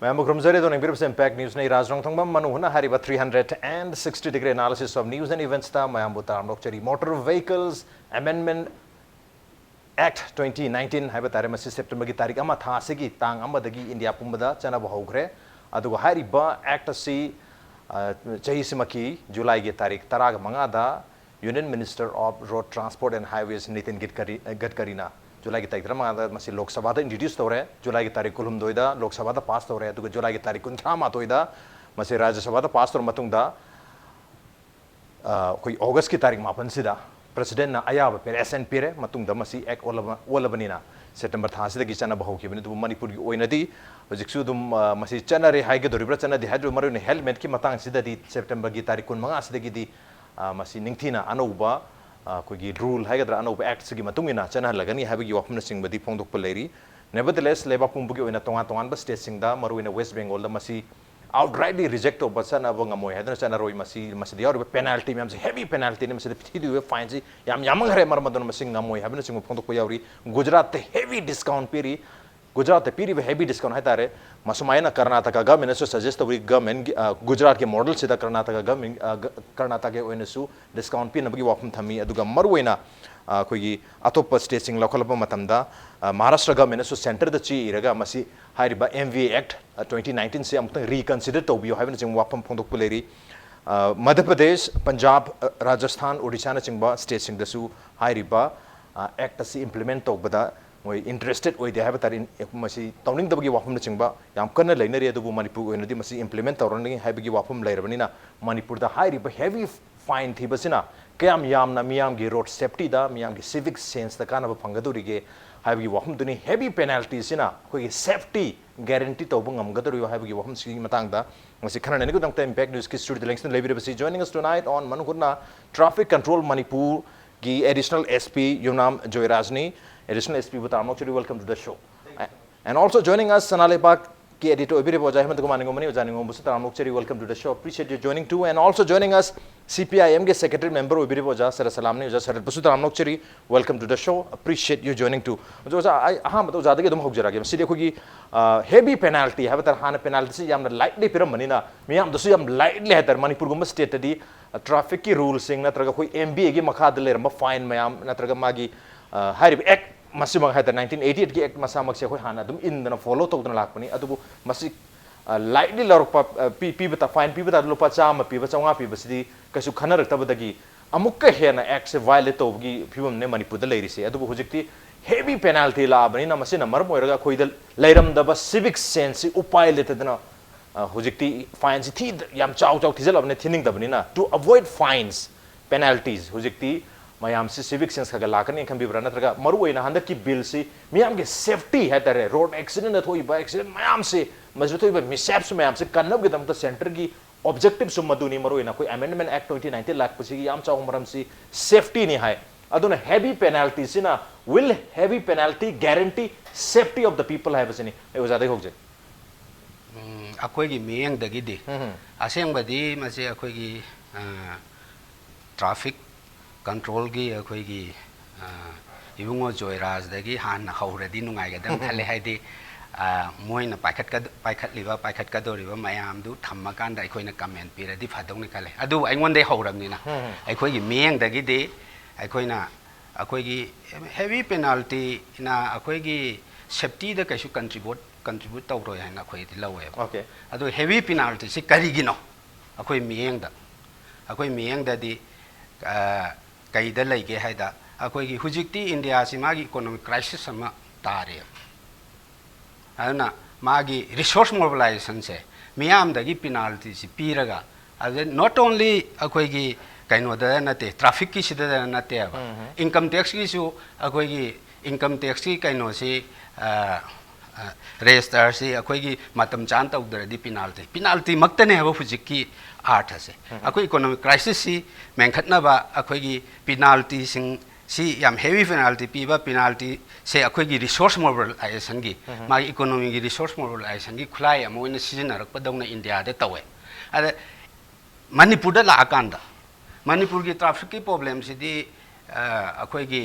Member Krumzari don't imperial impact news na Raj Nongthombam Manung Hutna hariba 360-degree analysis of news and events ta Mayambuta Amlokchari Motor Vehicles Amendment Act 2019 haiba tare masi September gi tarik ama tha sigi tang amadagi India pumbada chana bahogre aduga hariba act asi chahi simaki July gi tarik taraga mangada Union Minister of Road Transport and Highways Nitin Gadkari na July की तारीख Ramada मसी लोकसभा दा introduce तौरे जुलाई की तारीख coulomb दोइदा Lok Sabha दा पास तौरे तो जुलाई की तारीख कुंठा मातोइदा मसी राज्यसभा दा पास तौर मतुंगदा कोई अगस्त की तारीख मापन सिदा प्रेसिडेंट ना आया पे एसएनपी रे मतुंगदा मसी एक ओलबनीना सेप्टेम्बर था सिदा की चना बहुखिबनि तो मणिपुर की ओइनदी हजिकसु दुम मसी चना रे हाइगे दोरिब्रा चना दि हाइड्रो मरुने हेलमेट की मतंग सिदा दी सेप्टेम्बर की तारीख कुन मंगा सिदा की दी मसी निंगथिना अनौबा कोई रूल है गदरा अनौब एक्ट की मतुंगिना चना लगनी है वफम सिंबदी फोंदोक लेरी नेवरदलेस लेबा पुंबगी ओइना तोंगा तोंगान स्टेट सिंगदा मरुइना वेस्ट बेंगल दा मसी आउटराइटली रिजेक्ट ऑफ चना अब ngमोय है चना रोइ मसी मसी यार पेनाल्टी मैम से हेवी पेनाल्टी ने मसी थिदु फाइन से याम हरे मरमदन मसी ngमोय है सिंग फोंदोक यावरी गुजरात ते हेवी डिस्काउंट पीरी गुजरात पीरी हेवी डिस्काउंट है तारे मसुमायना कर्नाटक गवर्नमेंट सो सजेस्ट तबरी गवर्नमेंट गुजरात के मॉडल से कर्नाटक गवर्नमेंट कर्नाटक के ओइनसु डिस्काउंट पीनबगी वाफम थमी अदुगा मरुइना कोई अतोप स्टेट सिंग लखलप मतमदा महाराष्ट्र गवर्नमेंट सो सेंटर द ची इरगा मसी हारिबा एमवी एक्ट 2019 से अमत रिकंसीडर तोबियो हाइबन सिंग वाफम फोंदोक लेरी मध्य प्रदेश पंजाब राजस्थान ओडिशा न चिंबा स्टेट सिंग दसु हारिबा एक्ट से इंप्लीमेंट तोबदा मोई इंटरेस्टेड ओइदे हाइबा तारि मसी तौनिंग दबगी वाफम न चिंबा याम कन्न लेनरी अदुबु मणिपुर ओइनदि मसी इंप्लीमेंट तौरनि हाइबगी वाफम लेरबनिना मणिपुर दा हाइरिबा हेवी फाइन थीबसिना कयाम यामना मियाम गी रोड सेफ्टी दा मियाम गी सिविक सेंस दा कानबा फंगदुरिगे हाइबगी वाफम दुनि हेवी पेनल्टी सिना कोई सेफ्टी गारंटी तौबु ngamgadori हाइबगी वाफम सिगी मतंग दा मसी खनने निगु दंगता इम्पैक्ट न्यूज़ की स्टूडियो लिंक्स लेबिरबसी joining us tonight on Manung Hutna traffic control Manipur की additional SP Yumnam Joyraj ni additional SP Butamokchuri, welcome to the show. And also joining us, Sanaleibak ki editor Obiri Boja Hemantakumar Ningomba Ningomba Butamokchuri, welcome to the show. Appreciate you joining too. And also joining us, CPIM ke Secretariat Member Obiri Boja Sarat Salam ni Sarat Salam, welcome to the show. Appreciate you joining too. हाँ मतलब ज़्यादा के तुम हो जरा के मसीह देखो कि heavy penalty है बता हाँ penalty से याम lightly पिरम बनी ना मियाम दूसरी याम lightly है तर मणिपुर गुम्बा state दी traffic की rules सिंग ना तरगा कोई MBA की मखाद ले रहा fine मैम ना तरगा मागी हारी act मसी मग है तर 1988 की act मसा मग से कोई हाँ ना तुम इन दना follow तो उतना लाख बनी अदुबु मसी lightly लौरक पा पी बता fine पी बता लोपा चाम पी बचा वहाँ पी बसी कैसे खाना रखता बदगी अमुक है ना act से violate तो होगी फिर हमने मणिपुर दल लेरी से अदुबु हो सकती heavy penalty लाबनी ना मसी नंबर मोयरगा कोई दल लेरम दबा civic sense उपाय लेते दना हो सकती fines थी याम चाउ चाउ थीजल अपने थिनिंग दबनी ना to avoid fines penalties हो सकती मयाम से civic sense का लाकनी कम भी बराना तरगा मरु है ना हंदर की bill से मयाम के safety है तेरे road accident है थोड़ी बा accident मयाम से मजबूत हुई बा mishaps मयाम से कन्नब के दम तो center की objective सुमधुनी मरु है ना कोई amendment act 2019 लाख पसी याम चाउ मरम से safety नहीं है अदुना heavy penalty से ना will heavy penalty guarantee safety of the people है बस नहीं ये ज़्यादा ही हो जाए अकोई की मेंग दगी दे असेंग बदी मसे अकोई की ट्रैफिक कंट्रोल की अकोई की युंगो जोयराज दगी हान नखौरदी नुंगाई गदम खले है दे मोइन पाइखत का दोरिबा मयाम दु थम्मा कांदा अकोई न कमेंट पिरदी फादोंग नि खले अदु आइंगोन दे हौरमनि ना अकोई की मेंग दगी दे अकोई ना अकोई की हेवी पेनल्टी ना अकोई की सेफ्टी द कैसु कंट्रीब्यूट तौर है ना अकोई लवे ओके अदु हेवी पेनल्टी से करिगिनो अकोई मियंग द दी कई द लेगे है दा अकोई की हुजिकती इंडिया से मागी इकोनॉमिक क्राइसिस समा तारे अदुना मागी रिसोर्स मोबिलाइजेशन से मियाम दगी पेनल्टी से पीरगा अदु नॉट ओनली अकोई की कहीं नते ट्रैफिक की सिद्ध नते इनकम टैक्स की सु अकोई की इनकम टैक्स की कहीं से रजिस्टर से अकोई की मतम चांद तौदरदी पेनल्टी मक्तने है वो हुजिक की आर्ट से अकोई इकोनॉमिक क्राइसिस सी मेंखतनबा अकोई की पेनल्टी सिंग सी याम हेवी पेनल्टी पीबा पेनल्टी से अकोई की रिसोर्स मोबिलाइजेशन की मागी इकोनॉमी की रिसोर्स मोबिलाइजेशन की खुलाई अमोइन सिजनरकपदौना इंडिया दे तवे अदे मणिपुर दा लाकांदा मणिपुर की ट्रैफिक की प्रॉब्लम से दी अकोई की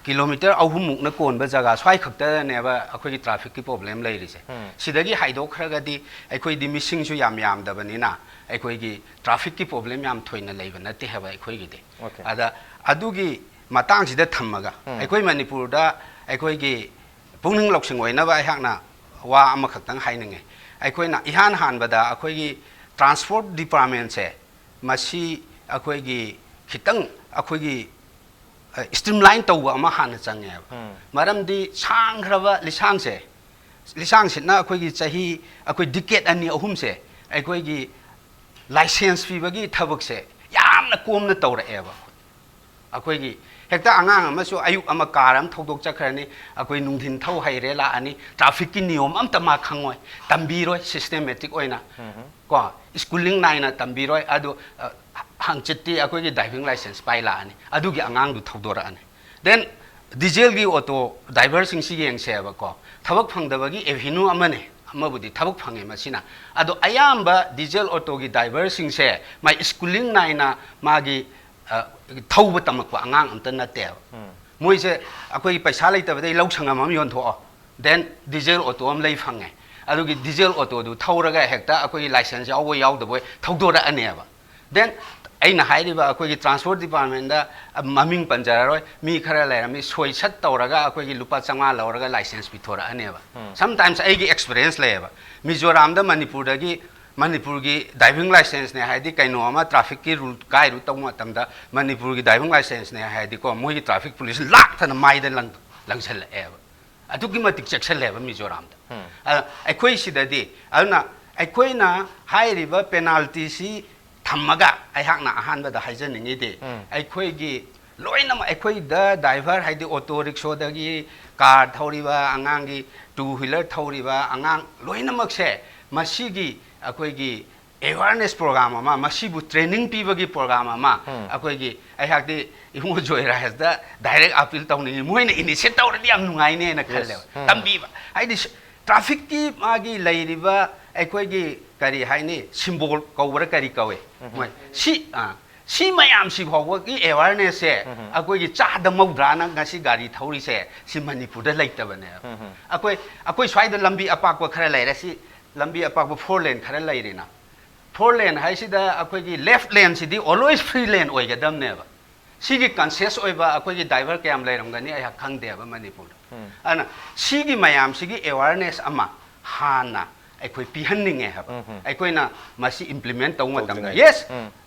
kilometer ahum muk na kon ba jaga swai khakta ne ba akhoi gi traffic ki problem lai ri se sidagi haidok khraga di akhoi di missing su yam yam da bani na akhoi gi traffic ki problem yam thoina lai ba na te ha ba akhoi gi de ada adu gi matang sida thammaga akhoi manipur da akhoi gi pungning loksing oina ba hak na wa ama khaktang hainenge akhoi na ihan han ba da akhoi gi transport department se masi akhoi gi khitang akhoi gi streamline tawba ama hana change maram di sang khraba lisang se na akhoi gi chahi akhoi decade ani ahum se akhoi gi license fee bagi thabak se yamna komna tawra eba akhoi gi hekta angang ama so ayuk ama karam thodok chakhrani akhoi nungthin thau haire la ani traffic ki niyom amta ma khangoi tambiroi systematic oina ko schooling naina tambiroi adu hangchiti akhoi gi driving license pai la ani adu gi angang du thodora ani then diesel gi auto driver sing si yeng se ba ko thabak phangdaba gi avenue amane amabudi thabak phange masina adu ayamba diesel auto gi driver sing se mai schooling naina magi thauba tamakwa angang amta na te moi se akhoi paisa leitaba dei lau sangam am yon tho then diesel auto am lei phange adu gi diesel auto du thauraga hekta akhoi license yawo yaw da boy thodora aneba then aina hairiba akhoi transport department da maming panjararoi mi khara lairami soi sat tawraga akhoi lupa changa lauraga license bithora aneba sometimes ai gi experience leba mizoram da manipur da gi manipur gi driving license ne haidi kaino ama traffic ki rule kai ru tawma tamda manipur gi driving license ne haidi ko moi gi traffic police lak thana mai da langsal eba adu gi matik cheksal leba mizoram da akhoi sidadi alna akhoi na hairiba penalty si thamaga ai hakna ahan ba da haijan ni de ai khoi gi loina ma ai khoi da driver haidi auto rickshaw da gi car thori ba angang gi two wheeler thori ba angang loina mak se masi gi akhoi gi awareness program ma masi bu training pi ba gi program ma akhoi gi ai hak de Yumnam Joyraj da direct appeal taw ni moi na initiate taw ri am nungai ne na khale tambi ba ai di traffic ki ma gi leiri ba ai khoi gi kari haini symbol kawra kari kawe si mayam si phawwa ki awareness se akoi gi cha da maudra na ngasi gari thauri se si manipur da laita bane akoi swai da lambi apak ko khara laira si lambi apak bo 4 lane khara lairina 4 lane hai si da akoi gi left lane si di always free lane oi ga dam ne ba si gi conscious oi ba akoi gi driver kyam lairam gani ai khang de ba manipur ana si gi mayam si gi awareness ama hana akhoi pihanninge ha akhoi na masi implement taw matam yes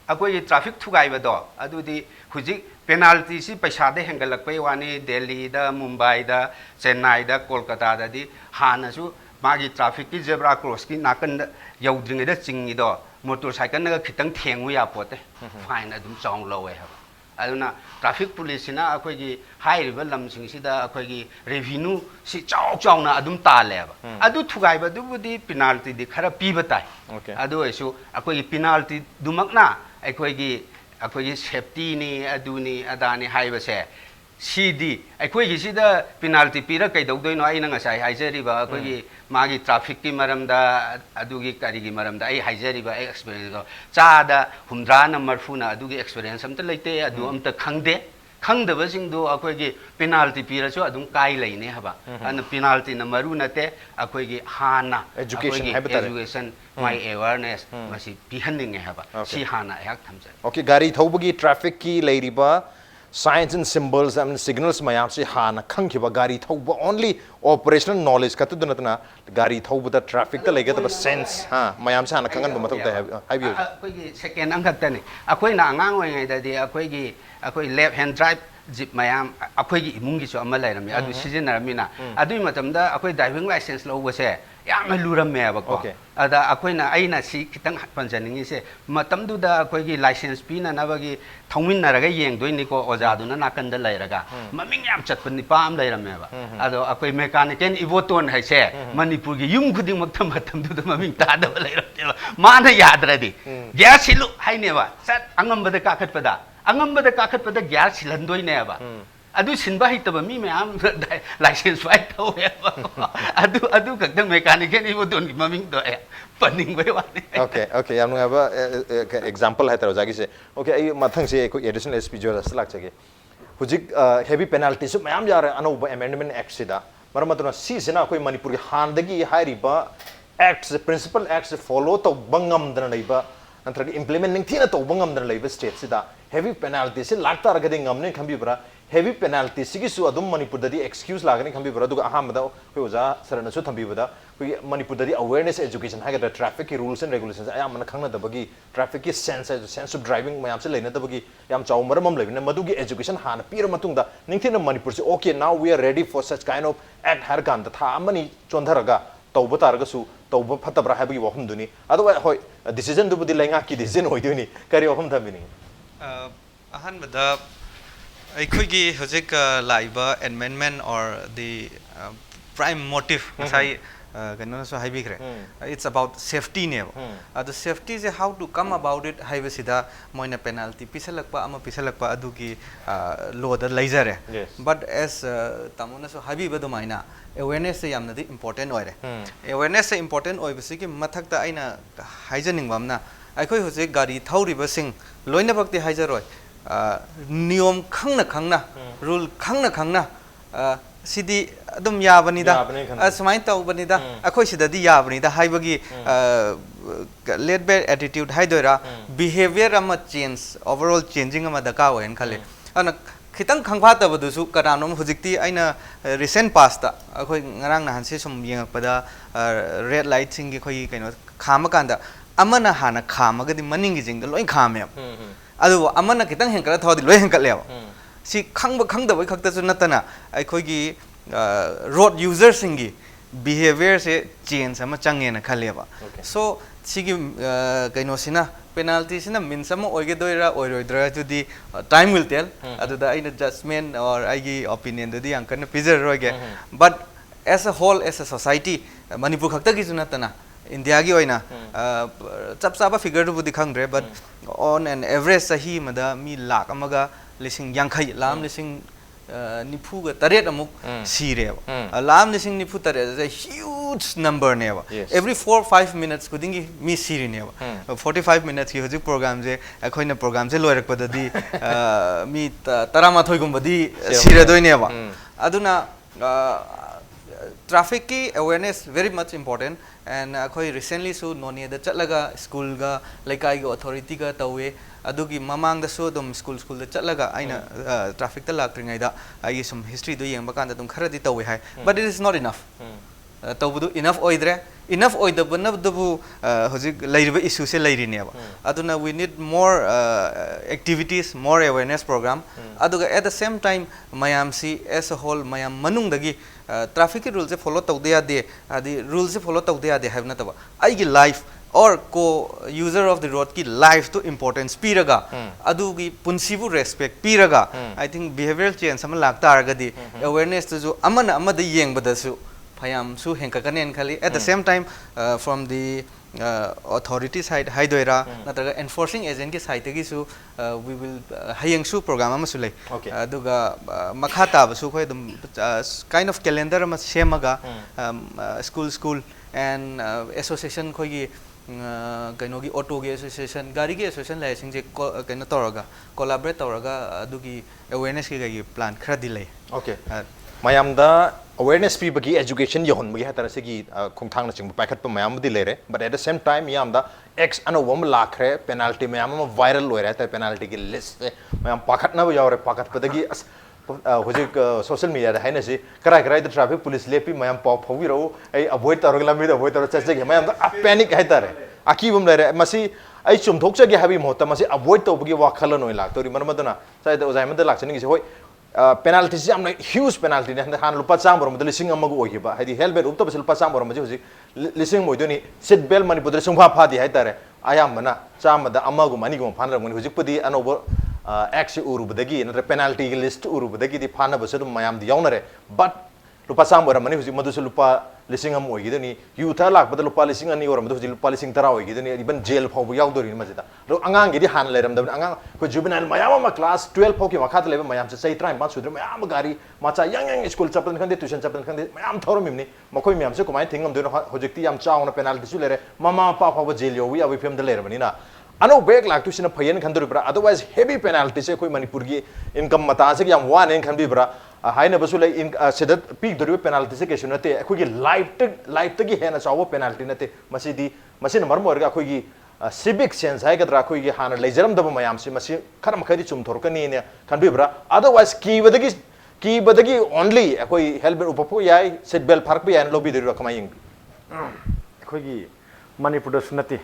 akhoi traffic thugai ba do adu di hujik penalty si paisa de hengalak pai wani Delhi da Mumbai da Chennai da Kolkata da di hana su magi traffic ki zebra cross ki nakan da yaudringe da chingi do motorcycle na khitang thengu ya pote fine adum chong lowe ha aduna traffic police na akhoi gi high river lam sing si da akhoi gi revenue si chau na adum ta le ba adu thugai ba du budi penalty di khara pi batai adu aisu akhoi gi penalty dumak na akhoi gi safety ni aduni adani hai ba se CD akhoi gi sida penalty pira kai dau doi no ai na ngasai haijari ba akhoi gi magi traffic ki maram da adugi kari gi maram da ai haijari ba experience go cha da humdra na marfu na adugi experience amta leite adu amta khangde khangdaba sing do akhoi gi penalty pira chu adum kai leine haba an penalty na maru na te akhoi gi hana education my awareness masi pihanning haba si hana yak thamja okay gari thobagi traffic ki leiriba signs and symbols and signals mayam se hana khangkiba gari thoba only operational knowledge katu dunatna gari thoba da traffic ta legata ba sense ha mayam se hana khangan ba mathok ta habiu akoi gi second angkhat ni akoi na angang oi ngai da di akoi left hand drive jip mayam akoi gi imung gi so ama lairam adu sijinar adui matam da akoi driving license lo se yam luram me ba ko ada akoi na aina si kitang panjaningi se matam du da akoi gi license pi na ba gi thongmin na raga yeng doi ni ko oja du na nakan da lairaga maming yam chatpan ni pam lairam me ba ado akoi mechanical ivoton hai se manipur gi yum khuding mak tham matam du da maming ta da lairam ma na yadra di ya silu hai ne ba sat angam ba da ka khat pada angam ba da ka khat pada gyar silan doi ne ba adu sinba hitaba mi mayam license fai tau ya adu kakdang mechanical ivoton gi maming do ya paning bai wani okay yam ngaba example hai taro jagi se okay ai mathang se ko additional SP Joyraj lak chage हुजिक heavy penalty सु मयाम यारे अनौब amendment act सिदा मरम अदुना सी सिना कोई मणिपुर की हानदगी हाइरिबा act से principal act से फॉलो तो बंगमदन लेबा नंतर इंप्लीमेंटिंग थीना तो बंगमदन लेबा स्टेट सिदा हेवी पेनाल्टी से लागता रगदे ngमने खंबिबरा हेवी पेनाल्टी सिगिसु अदुम मणिपुर ददी एक्सक्यूज लागने खंबिबरा दुगा अहमदा कोई ओजा सरनसु थंबिबदा कोई मणिपुर ददी अवेयरनेस एजुकेशन हागदा ट्रैफिक की रूल्स एंड रेगुलेशंस आया मन खंगना दबगी ट्रैफिक की सेंस ऑफ ड्राइविंग मयाम से लेना दबगी याम चाउ मरमम लेबिना मदुगी एजुकेशन हाना पीर मतुंगदा निंथिना मणिपुर से okay now we are ready for such kind of act हर कांदा था अमनी चोंधरगा तौब तारगसु तौब फतबरा हाबगी वहम दुनी अदवा होय डिसीजन दुबुदी लेंगा की डिसीजन होइदुनी करी वहम थबिनी अहनबदा अखोगी हजिक लाइबा एमेंडमेंट और द प्राइम मोटिव मसाई कनोसो हाइबिग्रे इट्स अबाउट सेफ्टी ने अद सेफ्टी से how to come about it हाइबसिदा मोइना पेनाल्टी पिसलकपा अमा पिसलकपा अदुगी लॉ द लेजरे बट एस तमुनसो हाइबिबा दुमाइना awareness से यामनदी important ओइरे awareness से important ओइबसि कि मथकता आइना हाइजनिंगबामना अखोय होजे गाड़ी थौरिबसिंग लोइना बक्ति हाइजरोय नियम खंगना खंगना रूल खंगना खंगना सिदी अदुम याबनिदा असमाइन तौबनिदा अखोय सिददी याबनिदा हाइबगी लेट बेयर एटीट्यूड हाइदोरा बिहेवियर अमा चेंज ओवरऑल चेंजिंग अमा दका होयन खले अन खितंग खंगफातबदुसु कनानोम हुजिक्ति आइना रिसेंट पास्ता अखोय ngarang nahanse sum yengakpada red light sing gi khoi kaino khama kanda amana hana khamagadi maningi jingda loi khame adu amana kitang henkala thodi loi henkalewa si khangba khangdaboi khakta su natana akhoi gi road user singi behavior se change ama changena khaleba so sigi kaino sina penalty sina means ama oige doira oiroidra judi time will tell aduda aina judgment or aigi opinion dudi ankana pizzer roige but as a whole as a society manipur khakta gi sunatana india gi oina chap chapa figure du budi khangre but on an average sahi mada mi lakh amaga lising yankhai lam lising nifu ga taret amuk sire lam lising nifu taret is a huge number neva every 4-5 minutes kudingi mi siri neva 45 minutes ki hojik program je akhoina program je loirak padadi mi taramathoi gumbadi sire doi neva aduna traffic ki awareness very much important and akhoi recently su noni da chatlaga school ga laikai ga authority ga tawe adugi mamang da so dum school da chatlaga aina traffic ta laktringai da ai sum history do yengba kan da dum khara di tawe hai but it is not enough tawbudu enough oidre enough oidabana dubu hojik lairiba issue se lairineba aduna we need more activities more awareness program aduga at the same time mayam si as a whole mayam manung dagi traffic rules se follow tawde ade adi rules se follow tawde ade havna taba ai gi life or co user of the road ki life to importance piraga adugi punsibu respect piraga I think behavioral change sama lagta aragadi awareness to jo amana amada yengbadasu phayam su henkakanen khali at the same time from the authority side haidoira nataga enforcing agent ki side gi su we will hayang su program ama su lei aduga makhata su khoi dum kind of calendar ama semaga school and association khoi gi kaino gi auto gi association gari gi association lai sing je kaino toraga collaborate toraga adugi awareness ki plan khra di lei okay mayam da awareness pi bagi education yohon bagi hatara se gi khongthang na ching pakhat pa mayam di lere but at the same time yam da x ano wam lakhre penalty mayam ma viral loi ra ta penalty gi list mayam pakhat na yaure pakhat pa dagi hojik social media da haina si karai da traffic police lepi mayam paw phawi ro ai avoid tarogla mi avoid tar cha cha mayam da panic haitare aki bum lere masi ai chum thok cha gi habi mohta masi avoid to bagi wakhala noi lak tori marmadana sai da ozai ma da lakchani gi hoi penalty is a huge penalty. Han lupa sam borom dali sing amagu ogi ba. Hadi helmet upto besel lupa sam borom maji hoji lising mo idoni seat belt mani podre sungha phadi hai tare ayam mana sam da amagu mani go phanra mani hoji pudi anobo axe uru badagi natra penalty list uru badagi di phana besel mayam di yaunare but lupa sam borom mani hoji madu lupa lising am ogi doni youth lak badal lupa lising ani orom madu hoji lupa lising tara ogi doni even jail phaw yaw dori majida ro angang gi di han leram da angang ko juvenile mayam ma class 12 phaw ki makhat lebe mayam se sai try ma sudre mayam gari macha yang school chapan khande tuition chapan khande mayam thoro mimni makoi mayam se komai thingam do hojikti yam chauna penalty su lere mama pa phaw jail yo wi awi fem da lere bani na ano back like to sina phayen khan dori bra otherwise heavy penalty se koi manipur gi income mata se yam one in khan bi bra haina basu lai in sedat peak dori penalty se kesu nate koi gi life gi hena chawo penalty nate masidi masina marmo ga koi gi civic sense hai gadra koi gi hana lejaram daba mayam se masi kharam khadi chum thorkani ne khan bi bra otherwise ki badagi only koi helmet upapo yai seat belt park bi yan lobby dori rakamai koi gi Manipur da sunati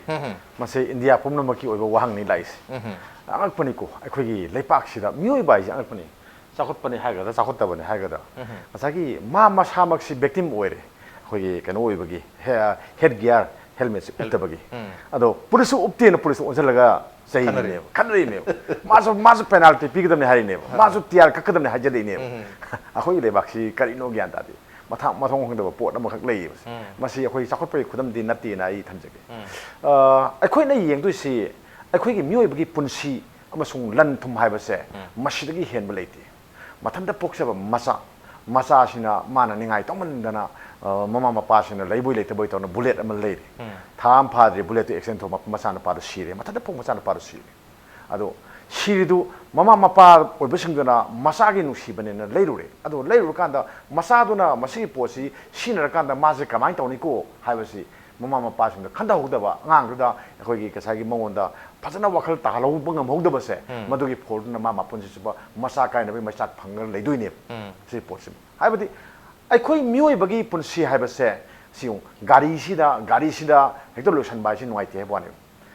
masai India pumna maki oiba wahang ni lais angak pani ko akhoi gi leipak sida mioi bai angak pani sakot pani haiga da sakot tabani haiga da masagi ma samak si victim oire akhoi gi kano oiba gi head gear helmet si uttabagi ado police upte na police onjalaga sei ne kanri ne masu penalty pigdam ne hari ne masu tiar kakadam ne hajade ne akhoi leibak si karino gyan ta di mathang hongda ba pot amakak lei masi akhoi sakot pai khudam din nati na ai thamjage akhoi na yeng tu si akhoi gi mioi bagi punsi amasung lan thum hai ba se masidagi hen ba leiti mathanda poksa ba masa sina mana ningai tongman dana mama mapa sina leiboi leite boi tawna bullet amal leire tham phadri bullet to accident thoma masa na pa do sire mathanda pok masa na pa do sire ado Shiridu mama mapa oibasingduna masagi nusibane na leirure ado leiru kanda masaduna masi posi sinara kanda mase kamai tawni ko haibasi mama mapa singda khanda hogdaba ngangduda akhoi gi kasagi mongonda phajana wakhal tahalo bangam hogdaba se madugi phorduna mama punsi suba masa kaina bi masak phangal leiduine si posi haibadi akhoi mioi bagi punsi haibase siung gari sida hekto losan bai si nuaite hebwane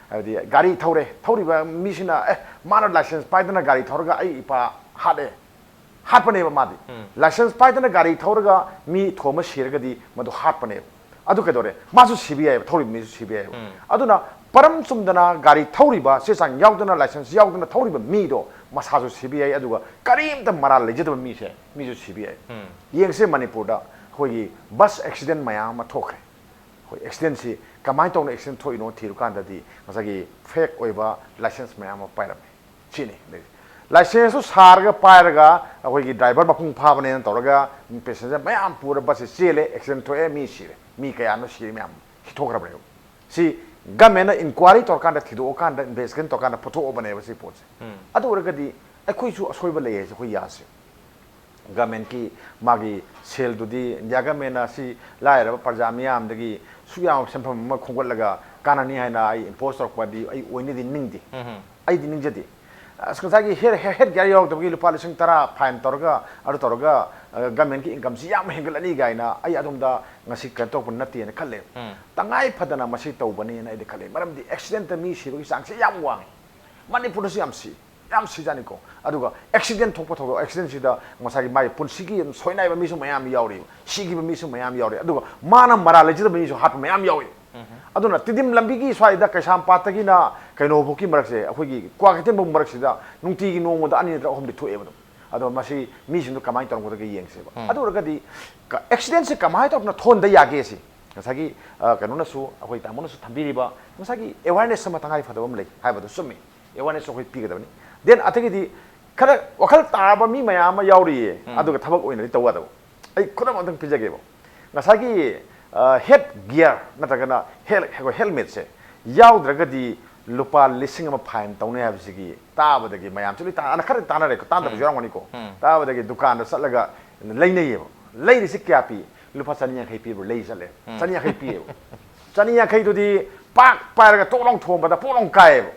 adi gari thori ba misina mana license paidana gari thorga ai ipa hatpane ba madi license paidana gari thorga mi thoma shirga di madu hatpane adu kedore masu CBI thori mi CBI aduna param sumdana gari thori ba sesang yaudana license yaudana thori ba mi do masasu CBI aduga karim ta maral lejada mi se mi ju CBI yengse Manipur da hoyi bus accident maya ma thokre hoi accident si kamai tong accident thoi no thiru kan da di masagi fake oiba license maya ma pairam chini license su sarga pairaga hoi gi driver bapung phabane toraga passenger mayam pura bus chele accident thoi mi sire mi kaya no sire mayam hithokra bane si government inquiry tor kan da thido kan da investigation tor kan da photo obane ba si poche adu uraga di akhoi su asoiba leye hoi yase government ki magi sel dudi government si laira parja miyam dagi suyam sempham ma khongol laga kanani haina ai impose tor kwadi ai oini di ningdi ai di ningjadi askasagi head gari yok dagi lupa lising tara fine torga adu torga government ki income si yam hengalani gaina ai adumda ngasi kantok pun nati ne khalle tangai phadana masi tawbani na ai de khalle maram di accident mi sibi sang se yam wang Manipur si yam sijani ko aduga accident thokpa accident sida ngosagi mai punsigi soinai ba misu mayam yauri sigi ba misu mayam yauri aduga mana mara lejida ba misu hat mayam yauri aduna tidim lambi gi swaida kaisam patagi na kaino boki marakse akhoi kwa kete bum maraksida nungti gi nongo da ani da hom di thoe ba ado masi misu no kamai tor ngoda gi yengse ba adu ragadi accident se kamai tor na thon da yage si ngosagi kaino na su akhoi ta mono su thambiri ba ngosagi awareness sama tangai phadabam lei hai ba do sumi awareness akhoi pigadabani then atagidi khara wakal taraba mi mayam yauri aduga thabak oina tawwa da ai khudam adang pijage bo ngasagi head gear natagana helmet se yaudregadi lupa lising ama fine tawne habsigi tabadagi mayam chuli ta ana khara tana re tan da jorangoni ko tabadagi dukan da satlaga leinei bo leiri se kya pi lupa saniya khai pi bo lei sale saniya khai pi bo saniya khai dudi pak paraga tolong thomba da polong kai bo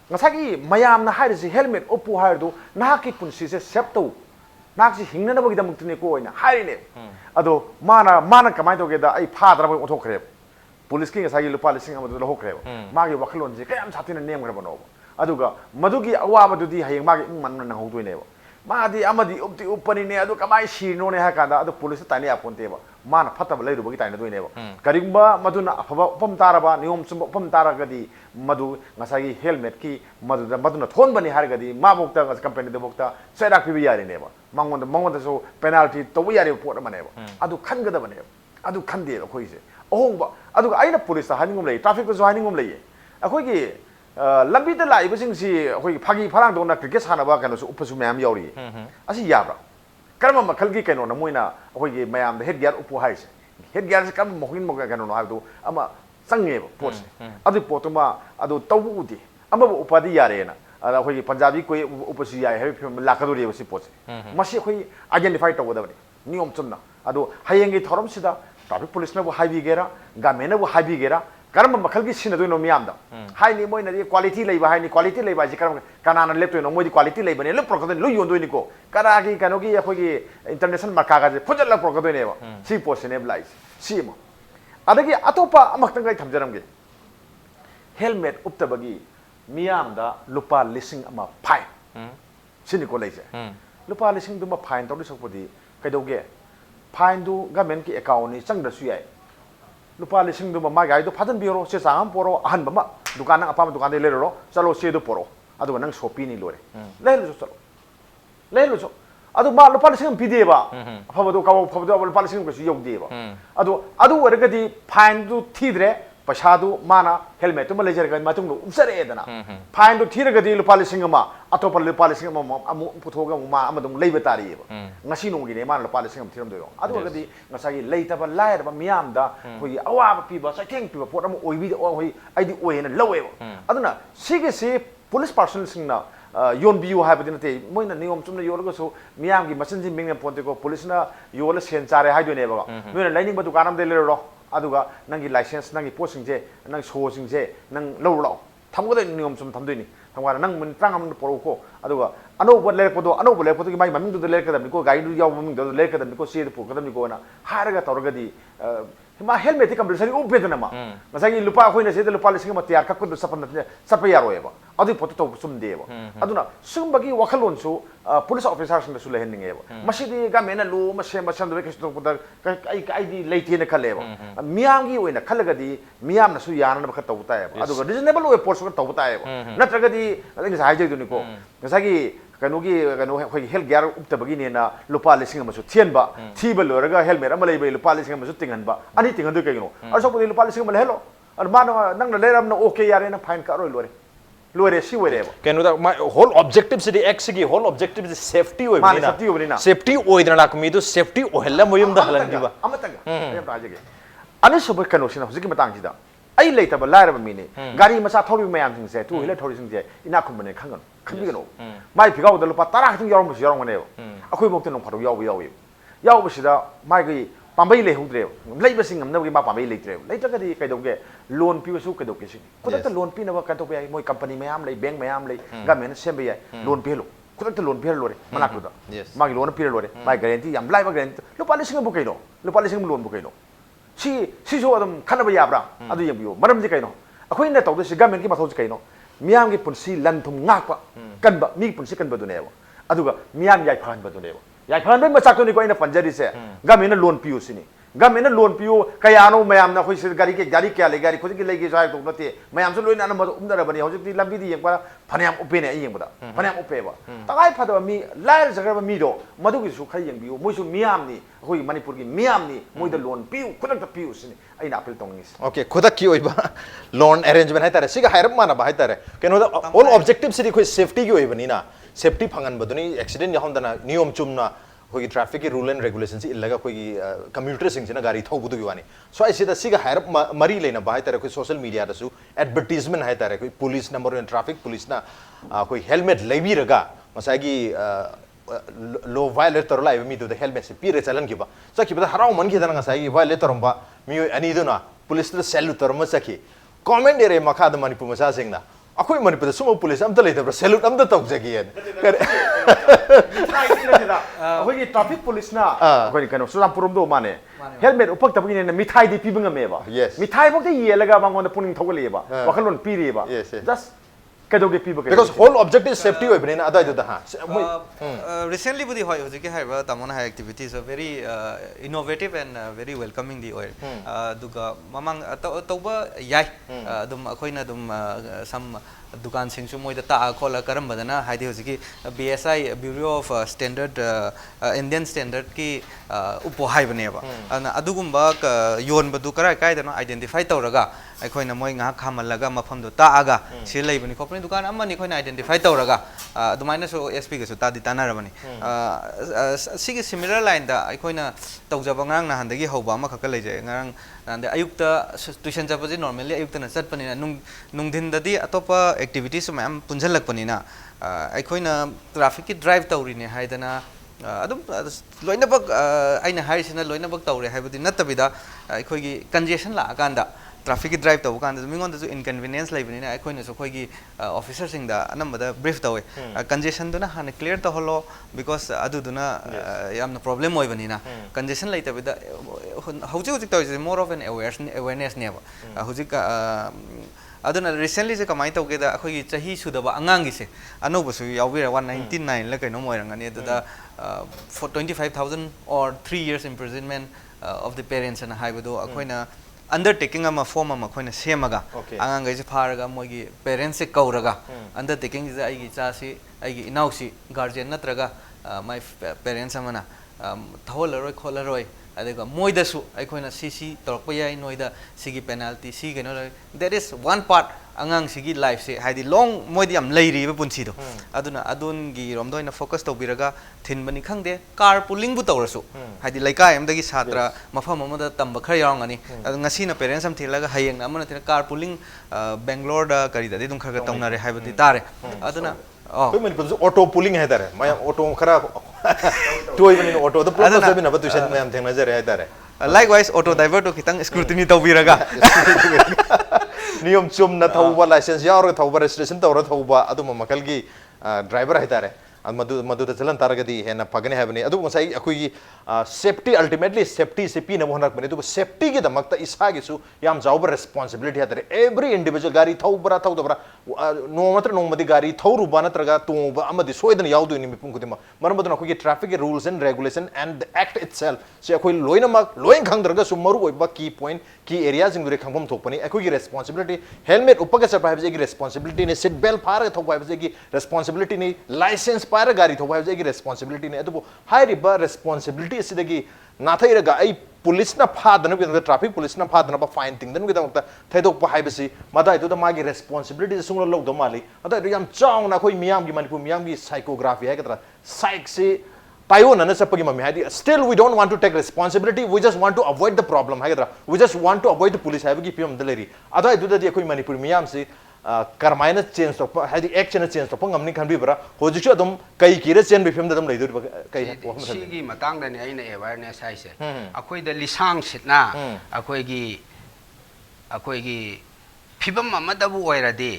ngasagi mayam na hairisi helmet opu hairdu nahaki punsi se septo naksi hingna bagi damuk tine ko ina hairine ado mana kamai to geda ai phadra ba othokre police ki ngasagi lupa lising amadu lo hokre magi wakhalon je kayam satina nem gra bano aduga madugi awa madudi hayeng magi man na haudoine ba madi amadi upti upani ne adu kamai sirno ne hakanda adu police tani aponte ba mana phataba leiru bagi taina doine ba karigba maduna afaba upam taraba niom sum upam taragadi madu ngasagi helmet ki maduna thon bani hargadi ma bokta ngas company de bokta sedak pi yari ne ba mangonda so penalty to yari pot mane ba adu khangada bane adu khande khoi se ohongba adu aina police haningum lei traffic ko haningum lei akhoi gi lambi da lai basing si akhoi phagi pharang dona cricket sanaba kano su upasu mayam yauri asi yabra karma makhal gi kano na moina akhoi gi mayam head gear upu haise head gear se kam mohin moga kano no habdu ama चंगेब पोसे अदु पोतमा अदु तौबु उदि अमब उपादि यारेना अदा खोई पंजाबी कोई उपसी याय है film लाकदोरी बसी पोसे मसी खोई आइडेंटिफाई तौबदबनि नियम चुमना अदु हयेंगी थरम सिदा ट्रैफिक पुलिस ना वो हाईवी गेरा गवर्नमेंट ना वो हाईवी गेरा करम मखल की सिनदोइनो मियामदा हाइनि मोइना दि क्वालिटी लेबा हाइनि क्वालिटी लेबा जि करम कनाना लेप्तोइनो मोइदि क्वालिटी लेबने ले प्रकदन लु योंदोइनि को करागी कनोगी अखोगी इंटरनेशनल मकागा जे फुजल प्रकदोइनेबा सी पोसने ब्लाइस सी म अदगी अतोपा अमखतंग गाइ थमजरमगे हेलमेट उपतबगी मियामदा लुपा लिसिंग अमा फाइन सिनि को लेजे लुपा लिसिंग दुमा फाइन तौदि सकपदि कैदोगे फाइन दु गवर्नमेंट की अकाउंट नि चंगदसु याय लुपा लिसिंग दुमा मा गाइदो फादन बिरो से सांगम पोरो अहन बमा दुकान अपाम दुकान दे लेरो चलो से दो पोरो अदु नंग शॉपी नि लोरे लेलो चलो लेलो चो अदु मा लुपा लिसिंग पिदेबा फबदो काव फबदो लुपा लिसिंग को योगदेबा अदु वरगदी फाइन दु थीद्रे पैसादु माना हेलमेट तुम लेजरगा मतुंग उपसरेदना फाइन दु थीरगदी लुपा लिसिंग मा अतोप लुपा लिसिंग मा अमु पुथोगा मा अमदुम लेबा तारियेबा ngasi nongine मान लुपा लिसिंग थीरम दोयो अदु वरगदी ngasagi लेतबा लायरबा मियामदा होई अवाब पिबा साइथेंग पिबा पोट अमु ओइबि होई आइदि ओयेना लवेबा अदुना सिगेसे पुलिस पर्सन सिंगना योनबियो हाबदि नते मोइना नियम चुमना योलगसो मियामगी मसनजि मिंगना पोन्तेको पुलिसना योला सेन चारे हाइदोनेबा नोइना लाइनिंग दुकान अम दे लेरो अदुगा नंगी लाइसेंस नंगी पोसिंगजे नंग सोसिंगजे नंग लौरो थमगदे नियम चुम थमदोइनि थमगारा नंग मन त्रांग अम पोरोको अदुगा अनोब लेरपदो की माइ ममिंग दु लेरकदमनि को गाइड याव ममिंग दु लेरकदमनि को सेद पोकदमनि को ना हारगा तौरगदी मा हेलमेट कंपलसरी उपेदना मा मसागी लुपा खोइना से लुपा लिसिंग मा तियार कक्कु सपन सप यारोएबा अदु पोतो तो सुमदेबा अदुना सुमबगी वखलोनसु पुलिस ऑफिसर्स ने सुलेहनिंगेबा मसिदी गमेना लो मसे मसन दु केस तो पुदा आइदी लेइतेना खलेबा मियामगी ओइना खलगदी मियामना सु यानना बख तौताएबा अदुगा रिजनेबल वे पोर्स को तौताएबा नत्रगदी इंग हाइजेदुनिको मसागी कनोगी कनो होई हेल्थ गियर उपतबगी नेना लुपा लिसिंग अमसु थियनबा थीबा लोरगा हेलमेट अमा लेबे लुपा लिसिंग अमसु तिंगनबा अनि तिंगनदु कइनो अरसोपदि लुपा लिसिंग अमा लेलो अर मानो नंगना लेरमना ओके यारे ना फाइन कारोय लोरे लोरे सी वरेबा केनुदा होल ऑब्जेक्टिव सिदी एक्स की होल ऑब्जेक्टिव इज सेफ्टी ओइबनिना सेफ्टी ओइदना लाकमीदु सेफ्टी ओहल्ला मोयमदा हलनगिबा अमतंग एम राजगे अनि सब कनोसिना हुजिकि मतंगजिदा आई लेतब लायरब मिने गाड़ी मचा थौरि मयाम सिंसे टू व्हीलर थौरि सिंसे इना खुमबने खंगन खंबिगनो माइ फिगाव द लुपा 10 खिंग यावम बस यावमने अखोय मोक्ते नं फादो याव बसिदा माइ गई पांबै लेहुद्रे लेबसिंग हमनबगी मा पांबै लेत्रे लेतगदी कैदोगे लोन पिबसु कैदोगे सिनि खुदत लोन पिनबा कतोबे याय मोय कंपनी मयाम ले बैंक मयाम ले गवर्नमेंट सेम याय लोन पिलो खुदत लोन पिर लोरे मनाकुदा मागी लोन पिर लोरे माइ गारंटी याम लाइबा गारंटी लुपा लिसिंग बु कैनो लुपा लिसिंग लोन बु कैनो सिसो अदम खनबा याब्रा अदु यबियो मरमदि कैनो अखोइना तौदसि गवर्नमेंट की मथौसि कैनो मियाम की पुंसी लनथुम ngakpa kanba mi punsi kanba dunewa aduga miyam yai phanba dunewa yai phanba machak ni ko ina panjari se gamena loan piu sini gamena loan piu kayano mayam na khoi gari ke gari kya le gari khodi ki legi jai to nate mayam so loina na umdara bani hojik ti lambi di yengpa phanayam upene yengba phanayam upeba tagai phada mi lair jagar mi do madu ki su khai yengbiu moi su miyam ni khoi manipur ki miyam ni moi da loan piu khudak ta piu sini aina appeal tongis okay khudak ki oiba loan arrangement hai tare siga hairap mana ba hai tare keno da all objective sidi khoi safety ki oiba ni na safety phangan baduni accident yahondana niyom chumna होगी traffic की rule and regulation से इल्लगा कोई computer Singh ना गाड़ी थौ बुदु वानी सो ऐसे सिगा higher मरी लेना बाय तारे कोई सोशल मीडिया दसु एडवर्टाइजमेंट है तारे कोई पुलिस नंबर ट्रैफिक पुलिस ना कोई हेलमेट लेबी रगा मसागी लो वायलेट तोर लाइव मी दु द हेलमेट से पीरे चलन किबा सकी बदा हराव मन की दना सागी वायलेट तोरंबा मी अनि दुना पुलिस द सेल तोरम सकी कमेंट एरे मखा द मणिपुर मसा सिंगना अखोई मणिपुर सुमो पुलिस अमत लेतब्रा सैल्यूट अमत तौजगी अखोई ट्रैफिक पुलिस ना अखोई कनो सुरामपुरम दो माने हेलमेट उपक तबगी ने मिठाई दी पिबंगमेबा मिठाई बक्ते येलगा बांगोन पुनिंग थौगलेबा वखलोन पीरेबा जस्ट कदोगे पीबा because whole objective is safety ओइबने ना अदा दा हा recently budi hoi hoji ke haiba tamona hai activities are very innovative and very welcoming the oil duga mamang tauba yai dum akoina dum some dukan singsu moida ta khola karam badana haidi hojiki BSI Bureau of Standard Indian Standard ki upo haibane ba ana adugumba yon badu kara kai dano identify tawraga aikoina moi nga khamalaga mafam do ta aga si leibani khopni dukan amani khoina identify tawraga adumaina so SP ga so ta di tanarabani sigi similar line da aikoina tawjaba ngang na handagi hoba ama khaka leje ngang nande ayukta tuition jabaji normally ayukta na chatpani na nungdin dadi atopa activities mayam punjalakpani na aikoina traffic ki drive tawrine haidana adum loinabak aina harisina loinabak tawre haibadi natabida aikoigi congestion la akanda traffic ki drive taw kan mingon da inconvenience laibani na aikoina so khoigi officer sing da anamada brief tawe congestion duna hana clear ta holo because adu duna yamna problem oibani na congestion laitabida hauji hauji taw is more of an awareness ne ba hauji aduna recently se kamai taw ke da khoigi chahi sudaba angang gi se anoba su yawira 199 la kaino moirangani da for 25,000 or 3 years imprisonment of the parents and haibado akoina undertaking ama form ama khoina semaga angang gai se pharaga mogi parents se kauraga undertaking is ai gi cha si ai gi inau si guardian natraga my parents amana tholoroi kholaroi adega moida su aikoina cc torpa yai noida sigi penalty si geno there is one part angang sigi life se haidi long moidi am leiri ba punsi do aduna adun gi romdoina focus tawbiraga thinbani khangde car pulling bu tawrasu haidi laikai amdagi satra mafam amada tamba khar yaungani adu ngasi na parents am thilaga hayeng amana thina car pulling Bangalore da kari da dum khaga tawnare haibati tare aduna koi Manipur auto pulling hai tare maya auto khara toy bani auto the problem sabi na batu shen mayam thengna jare hai tare likewise auto driver to kitang scrutiny tawbiraga niyom chum na thauba license yaur thauba registration tawra thauba adu makal gi driver hai tare madu da chalan taragadi hena phagane habani adu ngasai akoi safety ultimately safety se pi na mohanak bani adu safety gi damakta isa gi su yam jawba responsibility hatare every individual gari thaubra thaudabra no matra no madi gari thauru bana traga tuba amadi soidan yaudu ni mipum kudima marmaduna akoi traffic rules and regulation and the act itself se akoi loina mak loin khangdraga su maru oiba key point key areas ingure khangpam thokpani akoi gi responsibility helmet upaga sa private gi responsibility ne seat belt phara thokwa gi responsibility ne license para gari thokwa gi responsibility ne adu high riba responsibility sidagi nathai ga ai police na phadana bi traffic police na phadana ba fine thing dan gidam ta thaidok pa haibasi madai to da magi responsibility sunglo log do mali ata yam chang na khoi miyam gi Manipur miyam gi psychography hai katra psych se tayo na sapagi mami hai still we don't want to take responsibility we just want to avoid the problem hai katra we just want to avoid the police hai gi pm daleri ata du da di khoi Manipur miyam se karmaina change to hadi action change to pangam ni khan bi bara hoji chu adum kai kire chen bi film da dum leidur kai sigi matang da ni aina awareness hai se akoi da lisang sitna akoi gi phibam amada bu oiradi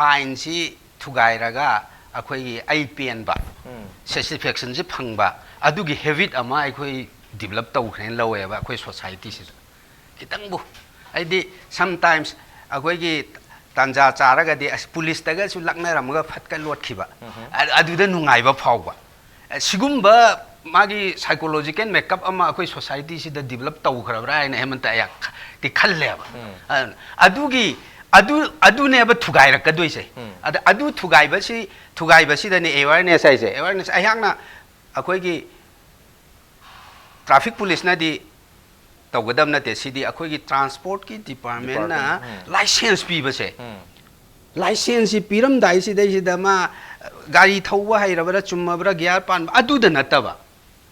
ain si thugai raga akoi gi IPN ba satisfaction ji phangba adu gi habit ama akoi develop tau khren lawe ba akoi society si kitang bu aidi sometimes akoi gi tanja charaga de police taga su lakna ramga phatka lot khiba adu da nungai ba phawba sigumba magi psychological makeup ama akoi society si da develop tau khrabra ina hemanta ya ti khalle ba adu ne ba thugai rak kadoi se adu thugai ba si da ne awareness ai se awareness ayangna akoi gi traffic police na di tawgadam na te sidi akoi gi transport ki department na license pi ba se license piram dai si dai da ma gari thauwa hai rabara chumma bra gyar pan adu da nataba